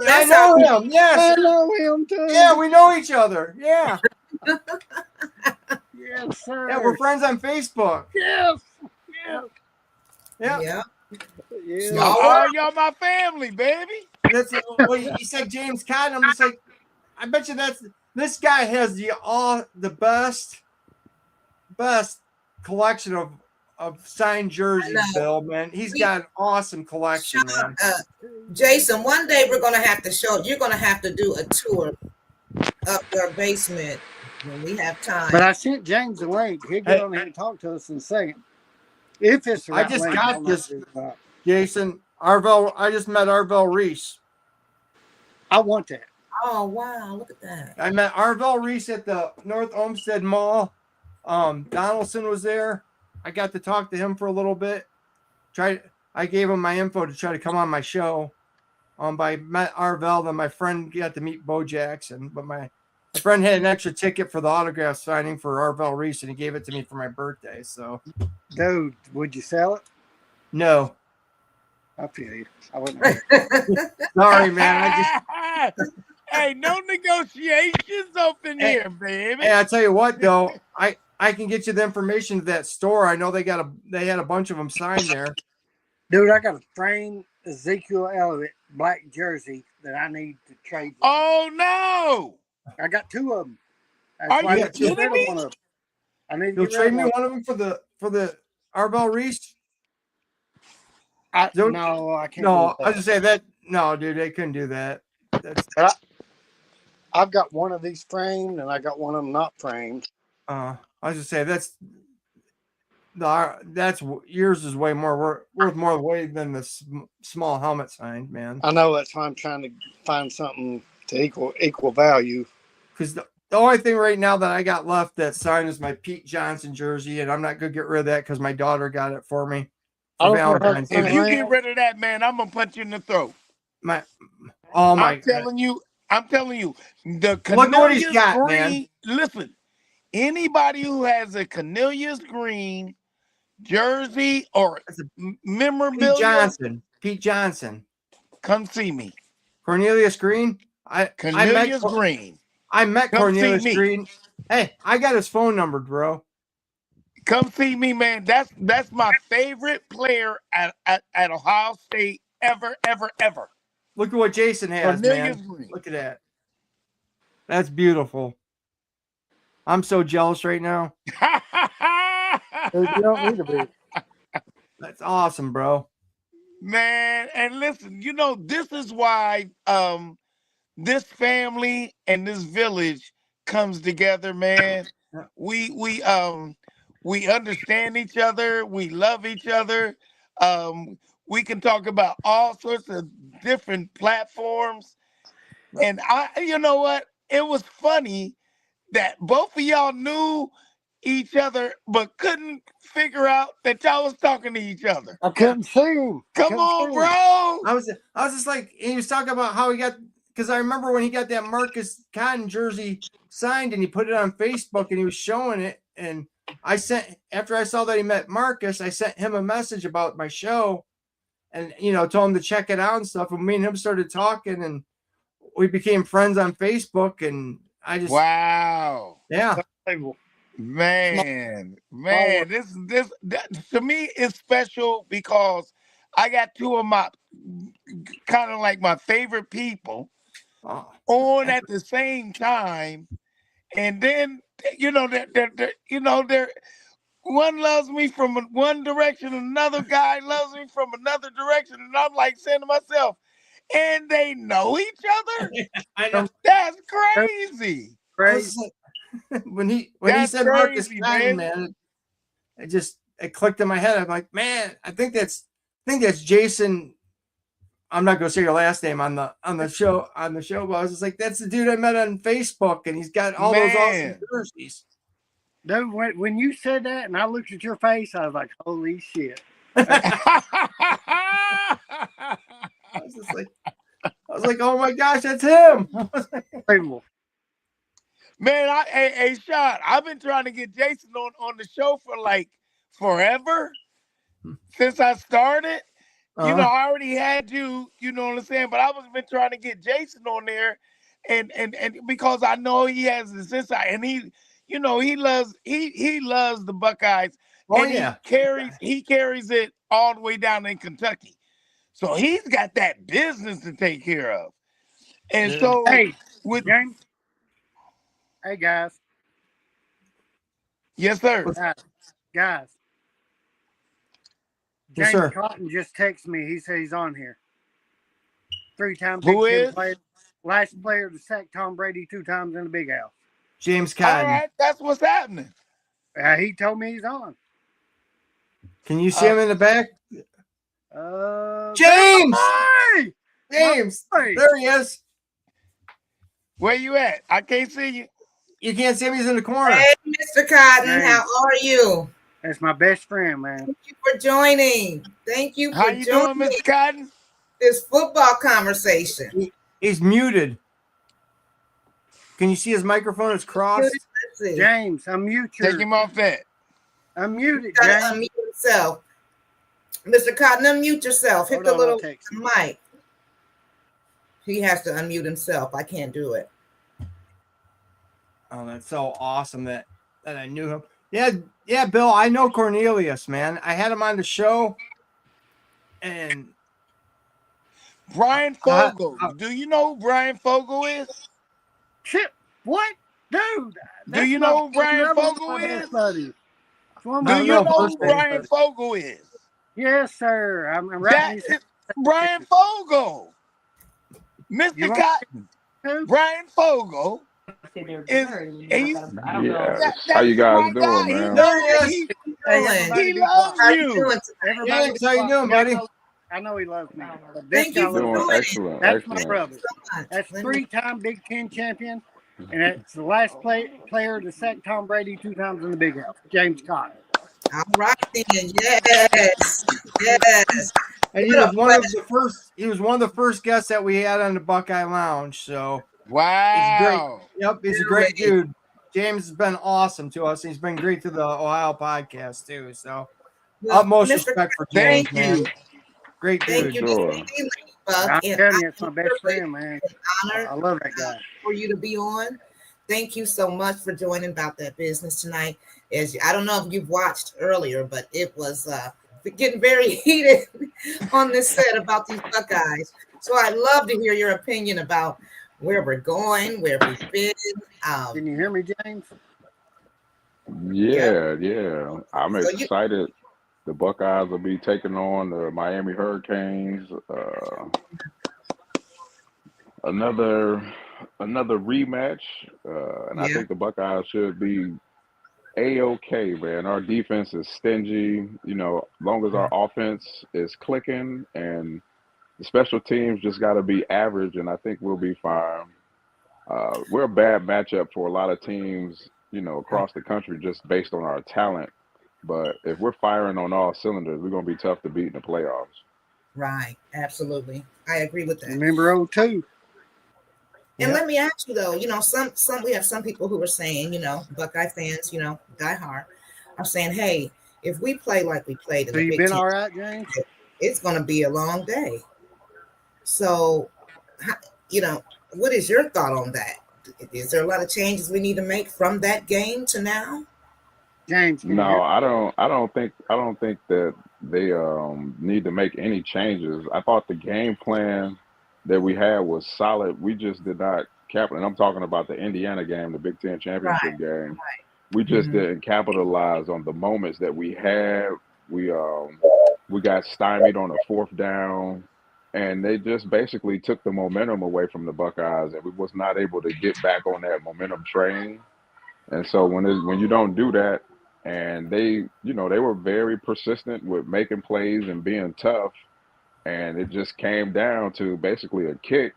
I know him. Yes. I know him too. Yeah, we know each other. Yeah. Yes, sir. Yeah, we're friends on Facebook. Yes. Yes. Yeah. Oh, y'all my family, baby. That's well, you said James Cotton. I'm just like, I bet you this guy has the best collection of signed jerseys, Bill, man. He's got an awesome collection, man. Jason, one day you're gonna have to do a tour up your basement when we have time. But I sent James a link. He'll get on here and talk to us in a second. If it's the right I just link, got this, Jason. I just met Arvell Reese. I want that. Oh wow, look at that. I met Arvell Reese at the North Olmsted Mall. Donaldson was there. I got to talk to him for a little bit. I gave him my info to try to come on my show. But I met Arvell, then my friend got to meet Bo Jackson. But my friend had an extra ticket for the autograph signing for Arvell Reese, and he gave it to me for my birthday. So, dude, would you sell it? No. I feel you. I wouldn't. Sorry, man. Hey, no negotiations open here, baby. Hey, I tell you what, though, I can get you the information to that store. I know they had a bunch of them signed there. Dude, I got a framed Ezekiel Elliott black jersey that I need to trade. Oh no! I got 2 of them. Are you kidding me? One of them. I need to You'll trade me one of them for the Arvell Reese. No, I can't. No, I was just saying that. No, dude, they couldn't do that. I've got one of these framed, and I got one of them not framed. I was just saying that's yours is way more worth more weight than the small helmet signed, man. I know, that's why I'm trying to find something to equal value. Because the only thing right now that I got left that signed is my Pete Johnson jersey, and I'm not gonna get rid of that because my daughter got it for me. If you get rid of that, man, I'm gonna punch you in the throat. I'm telling you, the Cornelius Green. Listen, anybody who has a Cornelius Green jersey or memorabilia, Pete Johnson, come see me. Cornelius Green, Cornelius Green. I met Cornelius Green. Hey, I got his phone number, bro. Come see me, man. That's my favorite player at Ohio State ever. Look at what Jason has, man. Look at that. That's beautiful. I'm so jealous right now. You don't need to be. That's awesome, bro. Man, and listen, this is why this family and this village comes together, man. We understand each other. We love each other. We can talk about all sorts of different platforms. And you know what? It was funny that both of y'all knew each other, but couldn't figure out that y'all was talking to each other. I couldn't see him. Come on, bro. I was just like, he was talking about how he got, because I remember when he got that Marcus Cotton jersey signed and he put it on Facebook and he was showing it. And after I saw that he met Marcus, I sent him a message about my show and, told him to check it out and stuff. And me and him started talking and we became friends on Facebook. And I just, wow. Yeah. Man, this to me is special because I got two of my kind of like my favorite people on at the same time, and then they're one loves me from one direction, another guy loves me from another direction, and I'm like saying to myself, and they know each other. I know. That's crazy. Crazy. When he said Marcus crazy, Cotton, man, it clicked in my head. I'm like, man, I think that's Jason. I'm not gonna say your last name on the show, but I was just like, that's the dude I met on Facebook, and he's got all those awesome jerseys. Dude, when you said that, and I looked at your face, I was like, holy shit! I was like, oh my gosh, that's him. Man, hey, Sean, I've been trying to get Jason on the show for like forever since I started. I already had you, you know what I'm saying? But I was been trying to get Jason on there and because I know he has this insight and he loves the Buckeyes. Oh, and yeah. he carries it all the way down in Kentucky. So he's got that business to take care of. And so with James. Hey, guys. Yes, sir. Guys. Yes, James sir. Cotton just texted me. He said he's on here. 3-time Who Big Ten is? player. Last player to sack Tom Brady 2 times in the Big House. James Cotton. All right, that's what's happening. He told me he's on. Can you see him in the back? James! James! Hey! There he is. Where you at? I can't see you. You can't see him. He's in the corner. Hey, Mr. Cotton, James. how are you? That's my best friend, man. Thank you for joining. Thank you for How you doing, joining Mr. Cotton? this football conversation. He's muted. Can you see his microphone is crossed? Let's see. James, unmute your... Take him off that. Unmute it, Gotta James. unmute himself. Mr. Cotton, unmute yourself. Hit Hold the on, little I'll text him. mic. He has to unmute himself. I can't do it. Oh, that's so awesome that I knew him. Yeah, Bill, I know Cornelius, man. I had him on the show. And Brian Fogel. Do you know who Brian Fogel is? Shit, what? Dude. Do you know who Brian Fogel is? Do you know who Brian Fogel is? Yes, sir. I'm That is Brian Fogel. Mr. Cotton. Brian Fogel. How you guys doing, man? He loves you. James, how you doing, buddy? I know he loves me. Thank you for Doing doing excellent. That's my Excellent. brother. That's 3-time Big Ten champion, and it's the last player to sack Tom Brady 2 times in the Big House, James Cotton. All right, then. Yes. Yes. And he was one of the first guests that we had on the Buckeye Lounge. So wow. He's a great dude. James has been awesome to us. He's been great to the Ohio podcast too. So utmost respect for James, man. Great dude. Thank you. Sure. I'm telling you, it's my best friend, man. Honor I love that guy. for you to be on. Thank you so much for joining About That Business tonight. I don't know if you've watched earlier, but it was getting very heated on this set about these Buckeyes. So I'd love to hear your opinion about where we're going, where we've been. Can you hear me, James? Yeah. I'm excited. The Buckeyes will be taking on the Miami Hurricanes. Another rematch, and I think the Buckeyes should be A-okay, man. Our defense is stingy. Long as our offense is clicking, and the special teams just got to be average, and I think we'll be fine. We're a bad matchup for a lot of teams, across the country just based on our talent. But if we're firing on all cylinders, we're going to be tough to beat in the playoffs. Right. Absolutely. I agree with that. Remember 02. And let me ask you though, some we have some people who are saying, Buckeye fans, die hard, are saying, hey, if we play like we played in So the you Big been Ten, all right, James? it's going to be a long day. So, what is your thought on that? Is there a lot of changes we need to make from that game to now? James, can you No, hear? I don't think that they need to make any changes. I thought the game plan that we had was solid. We just did not capitalize. And I'm talking about the Indiana game, the Big Ten championship game. We just didn't capitalize on the moments that we had. We got stymied on a fourth down, and they just basically took the momentum away from the Buckeyes, and we was not able to get back on that momentum train. And so when you don't do that, and they were very persistent with making plays and being tough, and it just came down to basically a kick,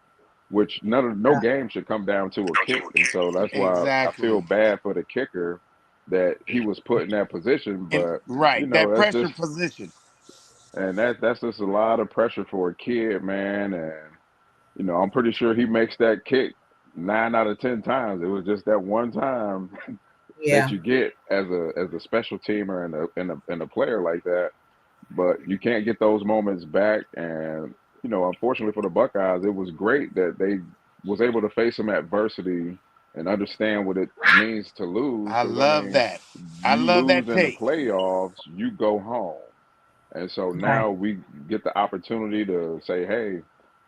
which no game should come down to a kick. And so that's why I feel Exactly. bad for the kicker that he was put in that position. And But right, that that's pressure just position. and that's just a lot of pressure for a kid, man. And I'm pretty sure he makes that kick 9 out of 10 times. It was just that one time that Yeah. you get as a special teamer and a player like that. But you can't get those moments back. And unfortunately for the Buckeyes, it was great that they was able to face some adversity and understand what it means to lose. I Because I love mean, that. I you love lose that in the take. playoffs, you go home. And so Right. now we get the opportunity to say, hey,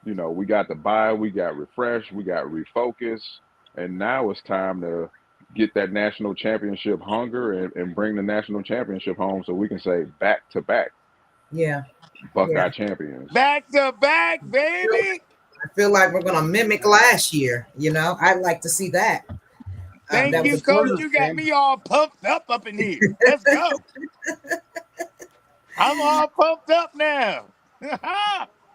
we got the bye, we got refreshed, we got refocused, and now it's time to get that national championship hunger and bring the national championship home so we can say back to back Yeah. Buckeye Yeah. champions. Back to back, baby. I feel like we're going to mimic last year. I'd like to see that. Thank That was you, a Coach. good You got me all pumped up in here. Let's go. I'm all pumped up now.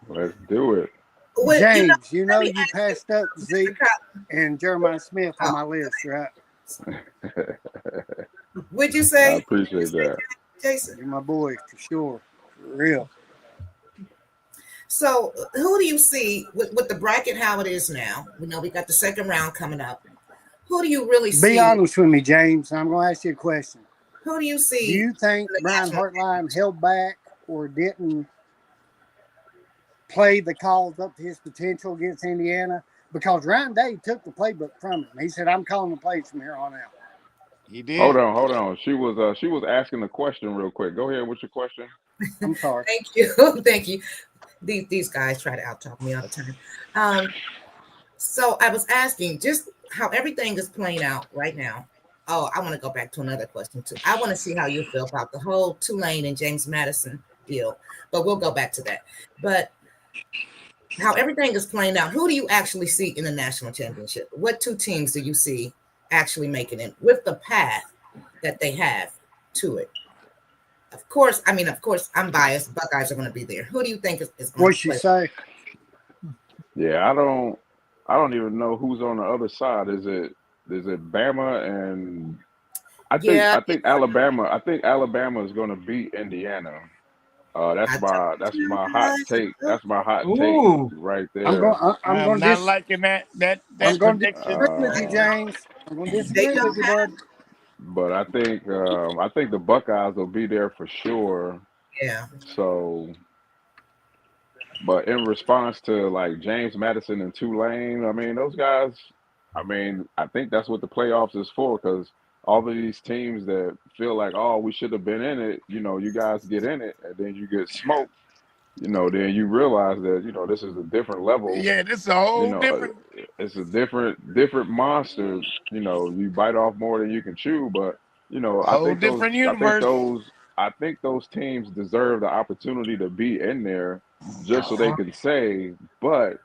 Let's do it. Well, James, let me you ask passed up Zeke Mr. Cotton. and Jeremiah Smith on Oh, my list, right? would you I say, appreciate that. Jason? You're my boy for sure. For real. So, who do you see with the bracket how it is now? We know we got the second round coming up. Who do you really Be see? honest with me, James. I'm going to ask you a question. Who do you Do see? you think the Brian national Hartline held back or didn't play the calls up to his potential against Indiana? Because Ryan Day took the playbook from him. He said, I'm calling the plays from here on out. He did. Hold on. She was asking a question real quick. Go ahead. What's your question? I'm sorry. Thank you. Thank you. These guys try to out-talk me all the time. So I was asking just how everything is playing out right now. Oh, I want to go back to another question too. I want to see how you feel about the whole Tulane and James Madison deal, but we'll go back to that. But how everything is playing out, who do you actually see in the national championship? What two teams do you see actually making it with the path that they have to it? Of course, I'm biased. Buckeyes are going to be there. Who do you think is going to What'd she play? say? Yeah, I don't even know who's on the other side. Is it Bama and I think Alabama is going to beat Indiana. That's my hot take. That's my hot take Ooh. right I'm there. I'm going not liking that I'm going to prediction. disagree with you, James. I'm going to They disagree don't with you, have, bud. But I think the Buckeyes will be there for sure. yeah. So, but in response to like James Madison and Tulane, I mean those guys. I mean, I think that's what the playoffs is for because all of these teams that feel like, oh, we should have been in it. You guys get in it, and then you get smoked. Then you realize that this is a different level. Yeah, this is a You whole know, different, it's a different monster. You bite off more than you can chew, but I whole think those, different I think universe. those, I think those teams deserve the opportunity to be in there, just so they can say. But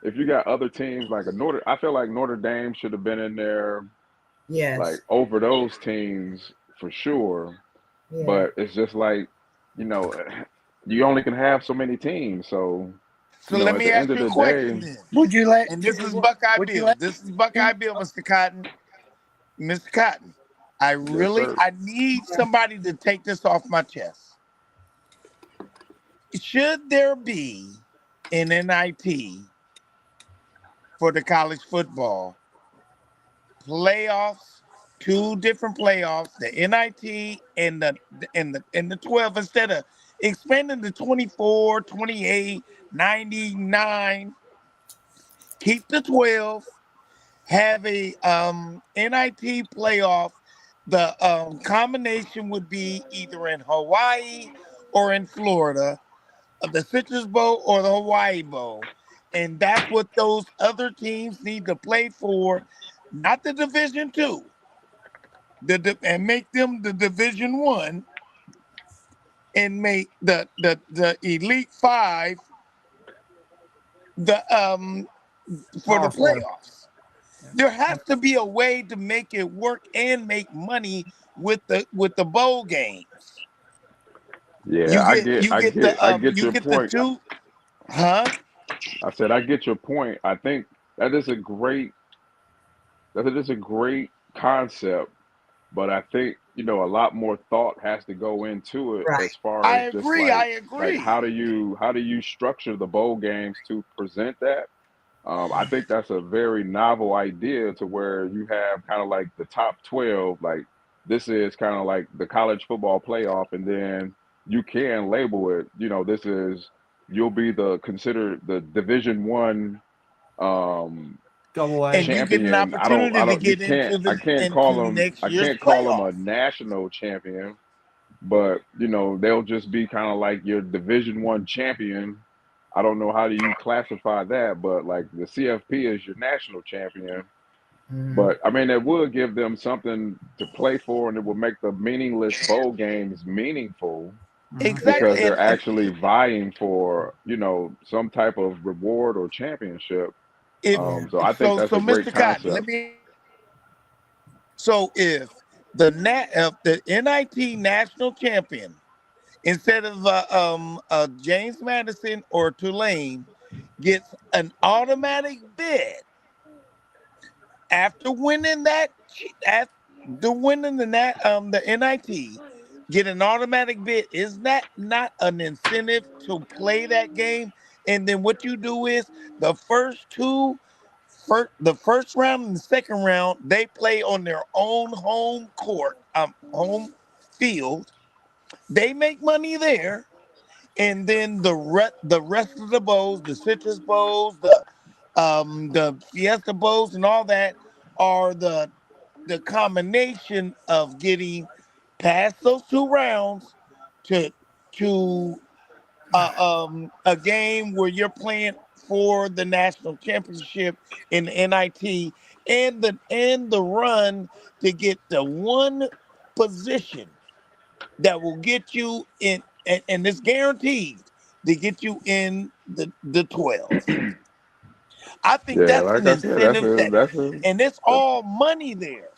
if you got other teams like I feel like Notre Dame should have been in there, like Yes. over those teams for sure. Yeah. But it's just like, you know, you only can have so many teams. So, So let at me the end ask of you a the question day, then. Would you let And this is Buckeye would you Bill. let This is Buckeye Bill, Mr. Cotton. Mr. Cotton, I sir. need somebody to take this off my chest. Should there be an NIT for the college football playoffs, 2 different playoffs, the NIT and the 12, instead of expanding to 24, 28, 99, keep the 12, have a NIT playoff. The combination would be either in Hawaii or in Florida, the Citrus Bowl or the Hawaii Bowl. And that's what those other teams need to play for, not the Division Two, and make them the Division One, and make the Elite Five the for the Power four. playoffs. There has to be a way to make it work and make money with the bowl games. Yeah, I get You your get the point. 2, huh? I said I get your point. I think that is a great concept, but I think a lot more thought has to go into it Right. as far I as just agree. I agree. how do you structure the bowl games to present that? I think that's a very novel idea to where you have kind of like the top 12, like this is kind of like the college football playoff, and then you can label it, this is you'll be considered the Division One Double A. And you get an champion. opportunity to You get can't, I can't call them, next year's a playoff. national champion, but they'll just be kind of like your Division One champion. I don't know how do you classify that, but like the CFP is your national champion. But I mean, it would give them something to play for, and it will make the meaningless bowl games meaningful Exactly. because they're actually vying for some type of reward or championship. If So I think that's a great Mr. Cotton, concept. if the NIT national champion, instead of James Madison or Tulane, gets an automatic bid after winning the NIT, get an automatic bid. Is that not an incentive to play that game? And then what you do is the first round and the second round, they play on their own home court, home field. They make money there, and then the rest of the bowls, the Citrus Bowls, the Fiesta Bowls, and all that are the combination of getting past those 2 rounds to a game where you're playing for the national championship in the NIT, and the run to get the one position that will get you in, and it's guaranteed to get you in the 12. I think Yeah, that's like an I said, incentive and it's that's all money there.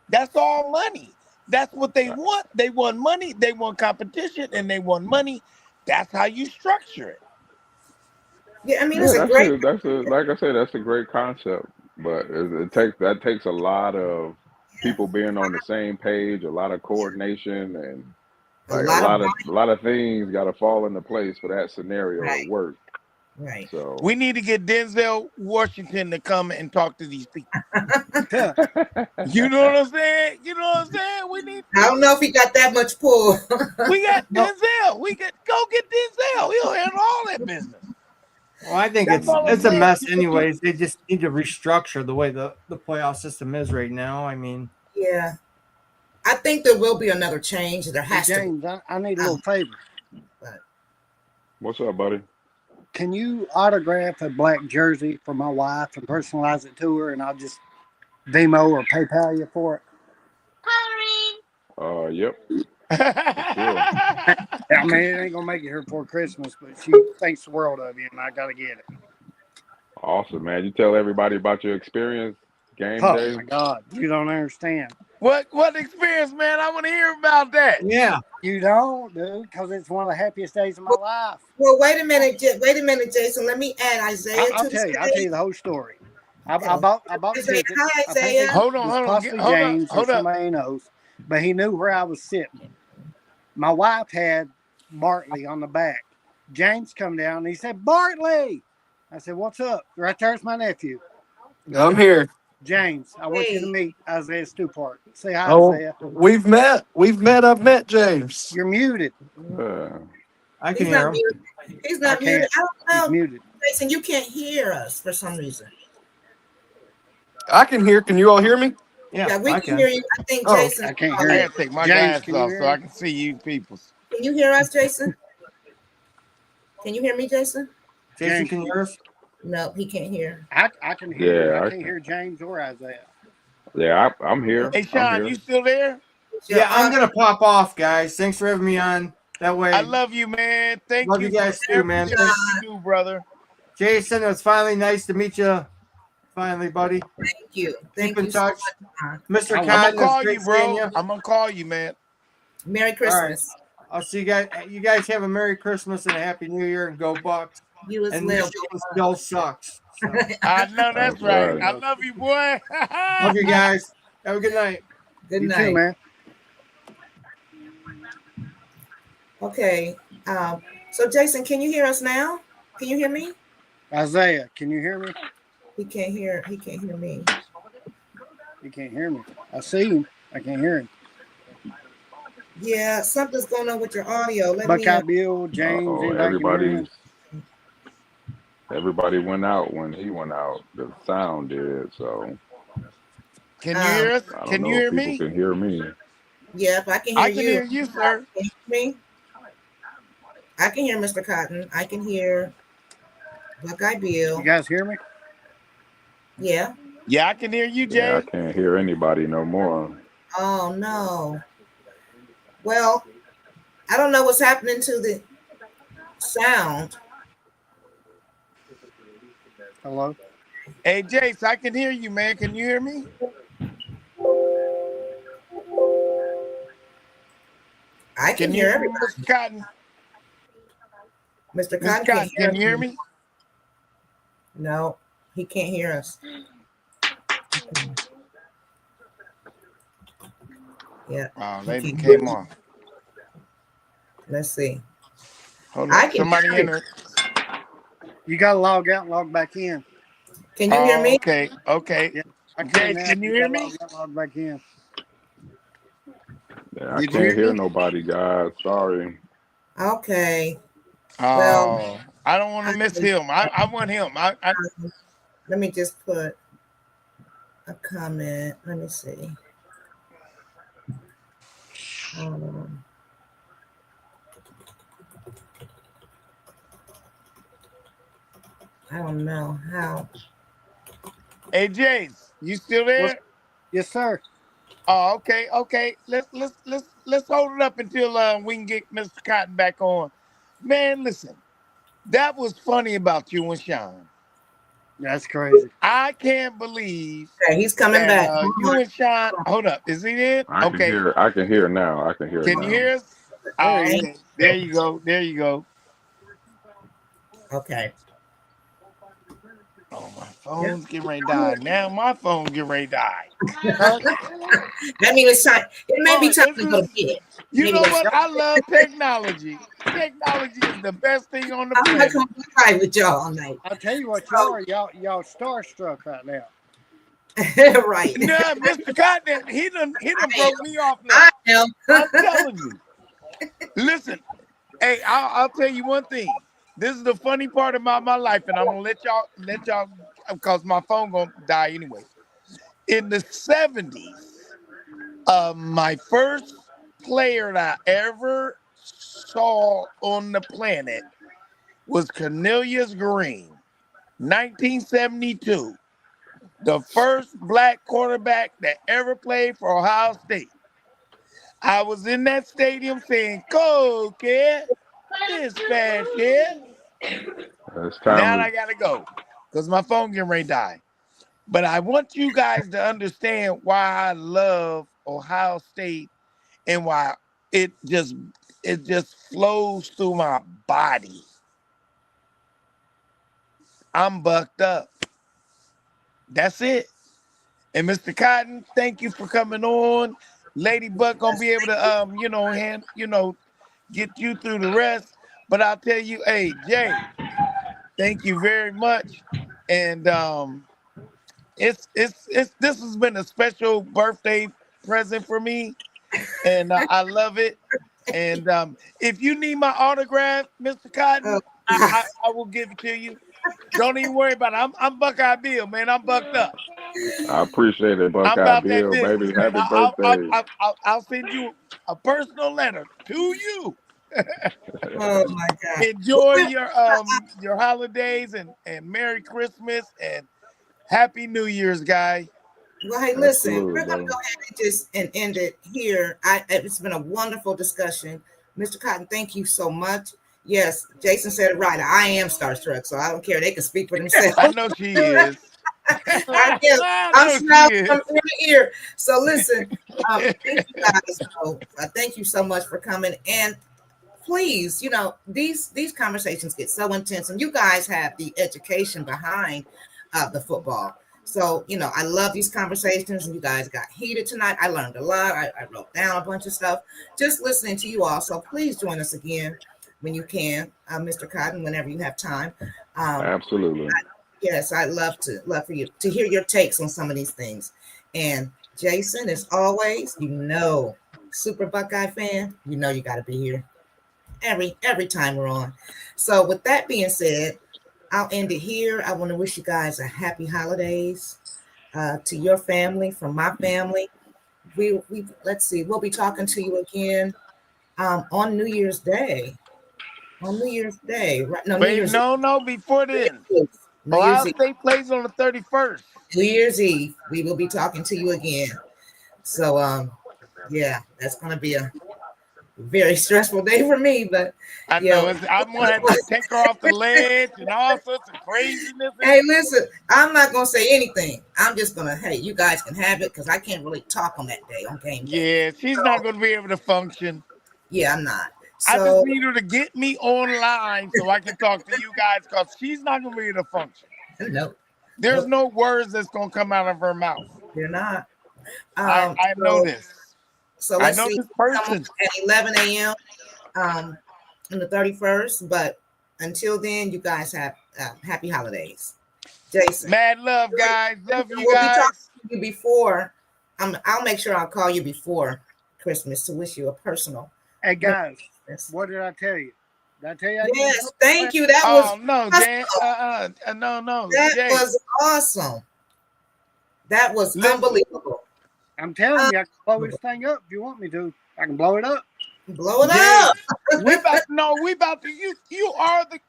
That's all money. That's what they want. They want money. They want competition, and they want money. That's how you structure it. Yeah, I mean, it's a that's great. like I said, that's a great concept, but it takes a lot of people being on the same page, a lot of coordination, and A like lot of a lot of things got to fall into place for that scenario right, to work. right. So We need to get Denzel Washington to come and talk to these people. You know what I'm saying? We need. I don't know if he got that much pull. We got Denzel. We get go get Denzel. He'll handle all that business. Well, I think That's all I'm it's a saying. mess anyways. They just need to restructure the way the playoff system is right now. I mean, Yeah, I think there will be another change. There has to be. James, I need a little favor. what's up, buddy? Can you autograph a black jersey for my wife and personalize it to her, and I'll just Venmo or PayPal you for it? Yep. Sure. I mean, it ain't gonna make it here before Christmas, but she thinks the world of you, and I gotta get it. Awesome, man. You tell everybody about your experience, game Oh day. my God, you don't understand. What experience, man? I want to hear about that. yeah. You don't, dude, because it's one of the happiest days of my life. Well, wait a minute, Jason. Let me add Isaiah I'll to the tell you the whole story. I bought Isaiah, tickets. hi, I think Isaiah. Hold on, it was hold on, possibly hold up, James or hold up. somebody he knows, but he knew where I was sitting. My wife had Bartley on the back. James come down and he said, Bartley. I said, what's up? Right there's my nephew. I'm here. James, I want you to Hey. meet Isaiah Stupart. Say hi, Oh, Isaiah. we've met. I've met James. You're muted. I can He's hear not him. muted. He's I not muted. can't. I He's don't know. muted. Jason, you can't hear us for some reason. I can hear. Can you all hear me? Yeah, Yeah, we I can hear you. I think Oh, Jason's I can't I hear you. gotta take my James, glasses can you off hear so me? I can see you people. Can you hear us, Jason? Can you hear me, Jason? Jason, James, can you hear us? No, he can't hear. I can hear you. Yeah, I I can't can. hear James or Isaiah. Yeah, I'm here. Hey, I'm Sean, here. you still there? Your Yeah, I'm audio. gonna pop off, guys. Thanks for having me on. That way, I love you, man. Thank love you you for guys too, man. everything Thanks, you do, brother. Jason. It's finally nice to meet you. Finally, buddy. Thank you. Keep Thank in you so touch. much. Mr. I I'm gonna Cotton, it's call great you, seeing bro. you. I'm gonna call you, man. Merry All right. Christmas. I'll see you guys. You guys have a Merry Christmas and a Happy New Year and go Bucks. You as And well. Michigan still sucks. So I know That's that's right. right. I love you, boy. love you guys. Have a good night. Good You night. too, man. Okay. So Jason, can you hear us now? Can you hear me? Isaiah, can you hear me? He can't hear. He can't hear me. He can't hear me. I see him. I can't hear him. Yeah, something's going on with your audio. Let me. Buckeye Bill, James, Oh, anybody can hear him? everybody went out when he went out. The sound did. So Can you hear us? I don't Can you know if hear people me? can hear me. Yeah, if I can hear I can you. hear you, sir. Can you hear me? I can hear Mr. Cotton. I can hear Buckeye Bill. You guys hear me? Yeah. Yeah, I can hear you, Yeah, I Jay. can't hear anybody no more. Oh no. Well, I don't know what's happening to the sound. Hello? Hey, Jace, I can hear you, man. Can you hear me? I can Can you hear hear me, everybody. Mr. Cotton? Mr. Mr. Cotton can't Cotton, hear can you hear us. me? No, he can't hear us. Yeah. Oh, he they can't. came on. Let's see. Hold I on. can Somebody hear you. enter. You got to log out and log back in. Can you hear Oh, me? okay. Okay. Yeah, I can Jace, now. can you You hear got to me? log out and log back in. Yeah, I Did you can't hear hear me? nobody, guys. Sorry. Okay. Well, Oh, I don't want to miss him. I want him. let me just put a comment. Let me see. I don't know how. Hey, Jace, you still there? Yes, sir. Oh, okay, okay. Let's hold it up until we can get Mr. Cotton back on. Man, listen, that was funny about you and Sean. That's crazy. I can't believe Okay, he's coming that back. you and Sean. Hold up, is he in? I can Okay, hear. I can hear now. I can hear can you now. hear us? There he is. Okay, there you go. There you go. Okay. Oh, my phone's getting ready to die. Now my phone getting ready to die. That means it's time. It may be time to go to bed. You Maybe know that's. what? I love technology. Technology is the best thing on the I'm not planet. gonna be quiet with y'all all night. I'll tell you what, y'all starstruck right now. Right. Nah, Mr. Cotton, he done broke me off now. I am. I'm telling you. Listen, hey, I'll tell you one thing. This is the funny part about my life, and I'm gonna let y'all, because my phone gonna die anyway. In the 70s, my first player that I ever saw on the planet was Cornelius Green, 1972. The first black quarterback that ever played for Ohio State. I was in that stadium saying, "Go, kid, this fast kid." It's Now time I gotta go because my phone getting ready to die. But I want you guys to understand why I love Ohio State and why it just flows through my body. I'm bucked up. that's it. And Mr. Cotton, thank you for coming on. Ladybug gonna be able to get you through the rest. But I'll tell you, hey, Jay, thank you very much. And it's this has been a special birthday present for me, and I love it. And if you need my autograph, Mr. Oh, Cotton, I will give it to you. Don't even worry about it. I'm Buckeye Bill, man. I'm bucked up. I appreciate it, I'm Buckeye about that Bill, business, baby. man. Happy birthday. I'll send you a personal letter to you. oh my God. Enjoy your holidays and Merry Christmas and Happy New Year's, guy. Well, hey, listen, Absolutely, we're gonna brother. go ahead and just end it here. It's been a wonderful discussion, Mr. Cotton. Thank you so much. Yes, Jason said it right. I am starstruck, so I don't care. They can speak for themselves. I know she is. I am. I I'm know she smiling is. from ear to ear. So listen, thank you guys. Thank you so much for coming. And please, these conversations get so intense, and you guys have the education behind the football. So, I love these conversations, and you guys got heated tonight. I learned a lot. I wrote down a bunch of stuff just listening to you all. So please join us again when you can, Mr. Cotton, whenever you have time. Absolutely. Yes, I'd love for you to hear your takes on some of these things. And Jason, as always, Super Buckeye fan, you got to be here every time we're on. So with that being said, I'll end it here. I want to wish you guys a happy holidays to your family, from my family. We let's see, we'll be talking to you again on New Year's Day. On New Year's Day, right? No, New Wait, Year's Eve. no, before then. New Ohio Year's Eve. State plays on the 31st. New Year's Eve. We will be talking to you again. So yeah, that's gonna be a very stressful day for me, but I know. I'm gonna have to take her off the ledge and all sorts of craziness. Hey, listen, I'm not gonna say anything. I'm just gonna, hey, you guys can have it because I can't really talk on that day, on game day. Yeah, she's not gonna be able to function. Yeah, I'm not. I just So need her to get me online so I can talk to you guys, because she's not gonna be able to function. no, There's no words that's gonna come out of her mouth. you're not. I know this. So I let's know see. this person. At 11 a.m. On the 31st. But until then, you guys have happy holidays. Jason. Mad love, guys. Love you We'll be guys. talking to you before. I'll make sure I'll call you before Christmas to wish you a personal. Hey guys, what did I tell you? Did I tell you? Yes, thank you. That was no, Dan. No. That Jay. was awesome. That was unbelievable. I'm telling you, I can blow this thing up if you want me to. I can blow it up. Blow it up. we about to. You are the.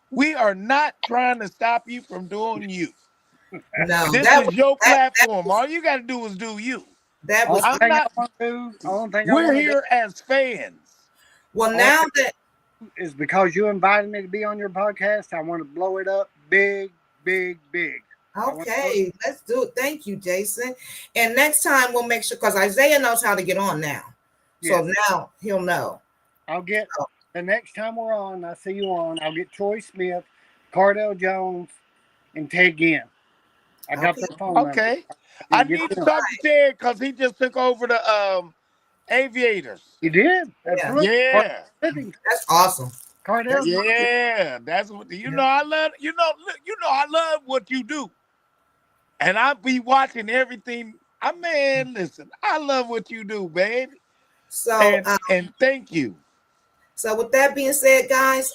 We are not trying to stop you from doing you. No, this is your platform. All you got to do is do you. That was. We're here as fans. Well, now that is because you invited me to be on your podcast, I want to blow it up big, big, big. Okay, let's do it. Thank you, Jason. And next time we'll make sure, because Isaiah knows how to get on now. So now he'll know. I'll get the next time we're on, I see you on, I'll get Troy Smith, Cardell Jones, and Ted Ginn. I got their phone number. Okay. I need to talk to Ted because he just took over the Aviators. He did? Yeah. That's awesome. Cardell. Yeah, that's what I love. I love what you do, and I'll be watching everything. Listen, I love what you do, baby. So and thank you. So with that being said, guys,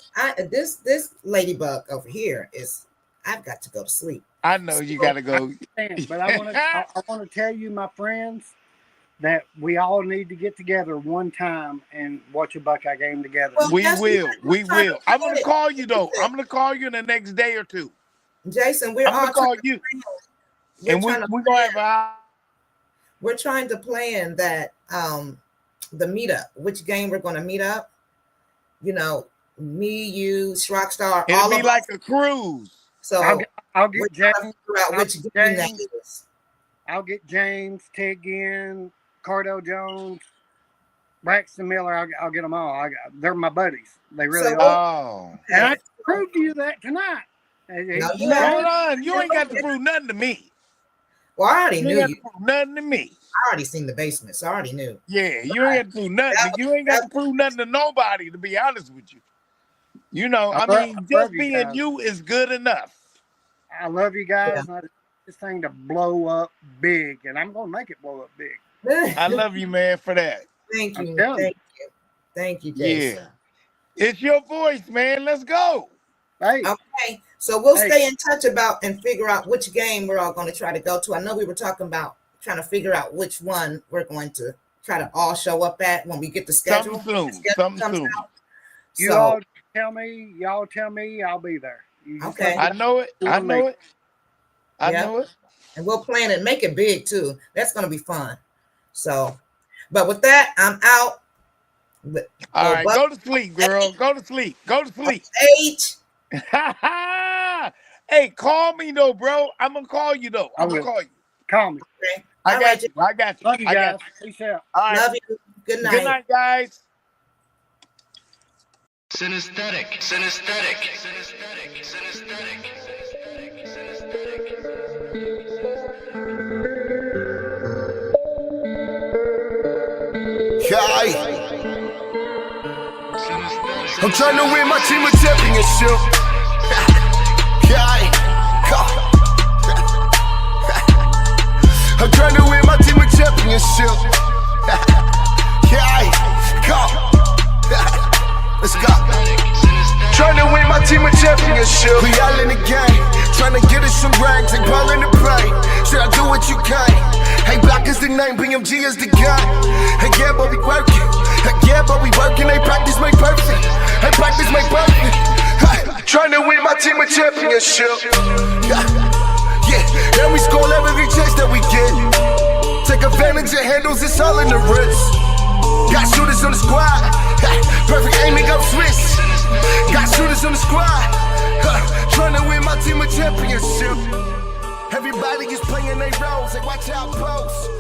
this ladybug over here I've got to go to sleep. I know you got to go, but I want to tell you, my friends, that we all need to get together one time and watch a Buckeye game together. Well, we will. I'm going to call you, though. I'm going to call you in the next day or two. Jason, I'm going to call you. And we're going to have we're trying to plan that, the meetup, which game we're going to meet up. Me, you, Rockstar. It'll be like a cruise. So I'll get James. I'll get James, Ted Ginn, Cardell Jones, Braxton Miller. I'll get them all. They're my buddies. They really are. Oh. And I proved to you that tonight. No, you Hold haven't. on. You ain't got to prove nothing to me. Well, I already You knew ain't got you. to prove nothing to me. I already seen the basement, so I already knew. Yeah, you ain't got to prove nothing. You ain't got to prove nothing to nobody, to be honest with you. You know, I mean, just you being guys. you is good enough. I love you guys. Yeah. And I want this thing to blow up big, and I'm gonna make it blow up big. I love you, man, for that. Thank you. I'm telling Thank you. Thank you, Jason. Yeah. It's your voice, man. Let's go. Hey, Okay, so we'll Hey. stay in touch about and figure out which game we're all going to try to go to. I know we were talking about trying to figure out which one we're going to try to all show up at when we get the schedule. Something soon. you all tell me. Y'all tell me. I'll be there. You just Okay. I know it. I know it. I Yeah. know it. And we'll plan it, make it big too. That's going to be fun. So, but with that, I'm out. All right, go to sleep, girl. Go to sleep. Go to sleep. H. Hey, call me though, bro. I'm gonna call you though. I'm gonna call you. Call me. Okay. I All got right, you. I got you. Love you I guys. got you. Peace out. All right. Love you. Good night. Good night, guys. Synesthetic. Synesthetic. Synesthetic. Synesthetic. I'm trying to win my team a championship. I'm trying to win my team a championship. Let's go. Trying to win my team a championship. We all in the game, trying to get us some ranks and ball in the paint. Should I do what you can? Hey, Black is the name, BMG is the guy. Hey, yeah, but we working. Hey, yeah, but we working. Hey, practice make perfect. Hey, practice make perfect. Trying to win my team a championship. Yeah, and we score every chance that we get. Take advantage of handles, it's all in the wrist. Got shooters on the squad. Perfect aiming up Swiss. Got shooters on the squad. Trying to win my team a championship. Everybody is playing their roles. They watch out post.